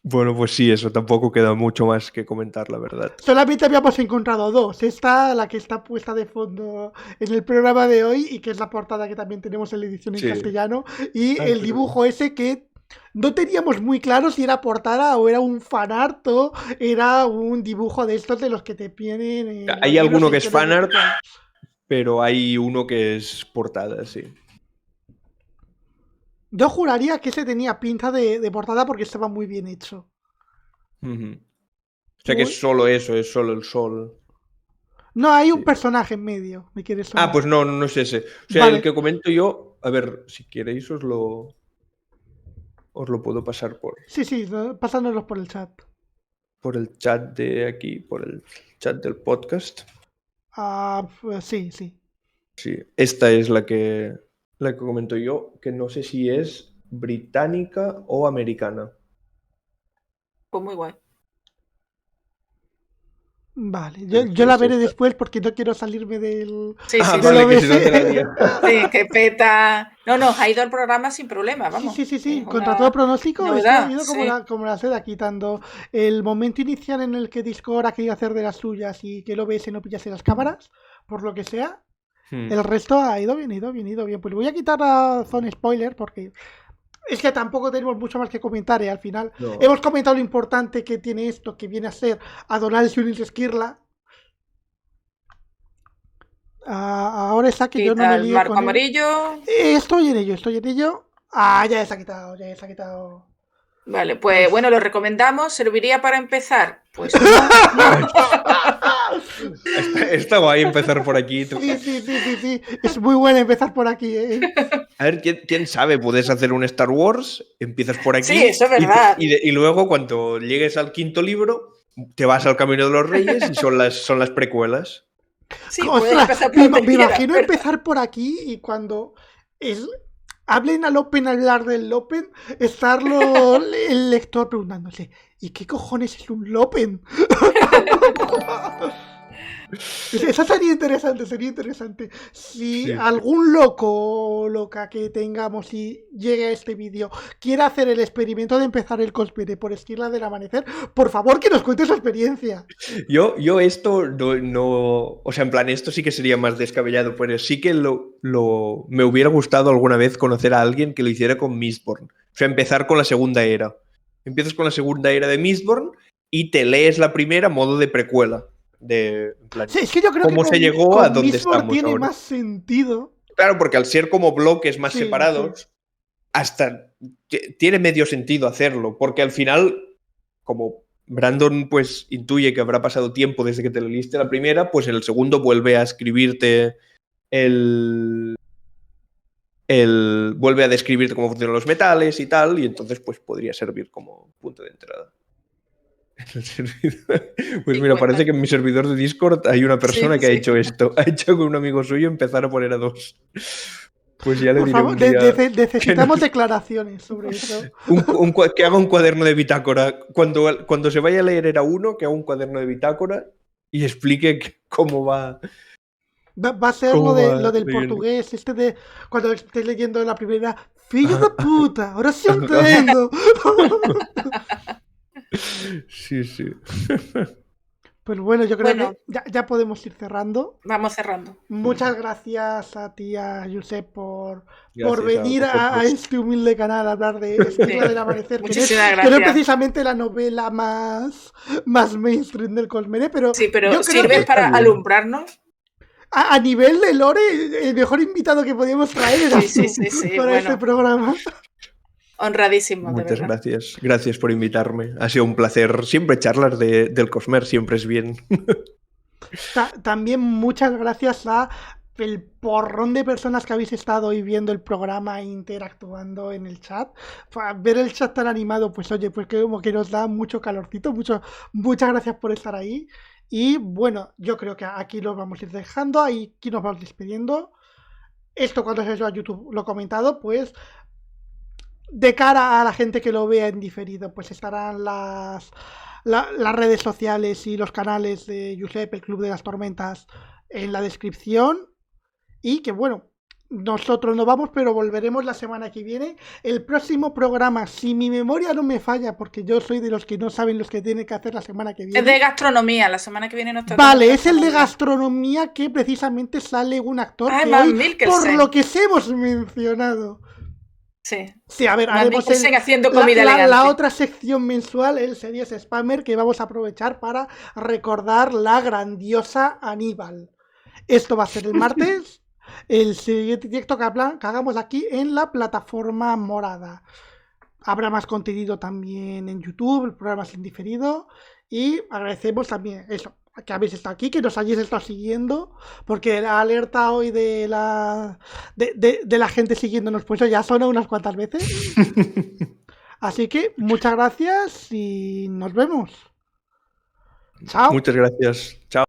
Bueno, pues sí, eso tampoco queda mucho más que comentar, la verdad. Solamente habíamos encontrado 2. Esta, la que está puesta de fondo en el programa de hoy y que es la portada que también tenemos en la edición en castellano. Y el dibujo ese que no teníamos muy claro si era portada o era un fanart o era un dibujo de estos de los que te vienen... hay alguno que es fanart, pero hay uno que es portada, sí. Yo juraría que ese tenía pinta de portada porque estaba muy bien hecho. O sea que es solo eso, es solo el sol. No, hay un personaje en medio. ¿Me quieres sonar? Pues no es ese. O sea, Vale. el que comento yo, a ver, si queréis os lo puedo pasar Sí, pasándolos por el chat. por el chat de aquí, por el chat del podcast. Pues sí. Sí, esta es la que comento yo, que no sé si es británica o americana. Pues muy guay. Vale, Pero yo la es veré esta. después porque no quiero salirme del... Sí, Ah, sí, vale, del que si no te la OBS. lías. sí, que peta. No, ha ido al programa sin problema, vamos. Sí. Es Contra una todo pronóstico, esto ha novedad, ido como sí. como la seda, quitando el momento inicial en el que Discord ha querido hacer de las suyas y que el OBS no pillase las cámaras, por lo que sea. El resto ha ido bien. Pues voy a quitar a Zone Spoiler porque es que tampoco tenemos mucho más que comentar. Al final No. hemos comentado lo importante que tiene esto, que viene a ser a Donald Julius Esquirla. Ahora está que yo no Quita me el líe marco con él. amarillo. Estoy en ello. Ya se ha quitado. Vale, pues bueno, lo recomendamos. ¿Serviría para empezar? Pues no. Está guay empezar por aquí. Sí. Es muy bueno empezar por aquí, ¿eh? A ver, ¿quién sabe? Puedes hacer un Star Wars, empiezas por aquí. Sí, eso es verdad. Y luego, cuando llegues al quinto libro, te vas al Camino de los Reyes y son las precuelas. Sí, puedes empezar Ostras, por donde me quieras, imagino ¿verdad? empezar por aquí y cuando hablen al hablar del Open, el lector preguntándose, ¿y qué cojones es un Lopen? Eso sería interesante. Si Sí. algún loco o loca que tengamos y llegue a este vídeo quiera hacer el experimento de empezar el cosplay por Esquirla del Amanecer, por favor que nos cuente su experiencia. Yo esto no. O sea, en plan, esto sí que sería más descabellado, pero sí que me hubiera gustado alguna vez conocer a alguien que lo hiciera con Mistborn. O sea, empezar con la segunda era. Empiezas con la segunda era de Mistborn y te lees la primera modo de precuela. En plan, Sí, es que yo creo cómo que se llegó a donde Mistborn estamos tiene ahora. más sentido. Claro, porque al ser como bloques más Sí, separados, hasta tiene medio sentido hacerlo, porque al final, como Brandon pues intuye que habrá pasado tiempo desde que te leíste la primera, pues en el segundo vuelve a escribirte vuelve a describirte cómo funcionan los metales y tal, y entonces pues podría servir como punto de entrada. Pues mira, parece que en mi servidor de Discord hay una persona que ha hecho esto. Ha hecho que un amigo suyo empezar a poner a dos. Pues ya le Por diré favor, un día necesitamos declaraciones sobre eso. que haga un cuaderno de bitácora. Cuando se vaya a leer era uno, que haga un cuaderno de bitácora y explique cómo va. Va a ser lo del portugués, de cuando estés leyendo la primera, filho de puta, ahora sí entiendo. Sí. Pues bueno, yo creo que ya podemos ir cerrando. Vamos cerrando. Muchas gracias a ti, a Josep, por venir a este humilde canal a hablar de Esquirla del Amanecer. Muchísimas gracias. Que no es precisamente la novela más mainstream del Cosmere, pero sí, pero yo creo sirve que para alumbrarnos. A nivel de lore, el mejor invitado que podíamos traer era para este programa. Honradísimo, Muchas de verdad. gracias. Gracias por invitarme. Ha sido un placer. Siempre charlas del Cosmer, siempre es bien. También muchas gracias a el porrón de personas que habéis estado hoy viendo el programa e interactuando en el chat. Ver el chat tan animado, pues oye, pues como que nos da mucho calorcito. Muchas gracias por estar ahí. Y bueno, yo creo que aquí lo vamos a ir dejando, aquí nos vamos despidiendo. Esto cuando se suba a YouTube, lo he comentado, pues de cara a la gente que lo vea en diferido, pues estarán las redes sociales y los canales de Josep, el Club de las Tormentas, en la descripción. Y que bueno, nosotros no vamos, pero volveremos la semana que viene. El próximo programa, si mi memoria no me falla, porque yo soy de los que no saben los que tienen que hacer la semana que viene. Es de gastronomía, la semana que viene no está. Vale, es el de gastronomía que precisamente sale un actor que hoy, por lo que se hemos mencionado. Sí, a ver, haremos haciendo comida la otra sección mensual, el Series Spammer, que vamos a aprovechar para recordar la grandiosa Aníbal. Esto va a ser el martes. El siguiente directo que hagamos aquí en la plataforma morada. Habrá más contenido también en YouTube, programas en diferido. Y agradecemos también eso que habéis estado aquí, que nos hayáis estado siguiendo, porque la alerta hoy de la gente siguiéndonos, pues ya sonó unas cuantas veces. Así que muchas gracias y nos vemos. Chao. Muchas gracias. Chao.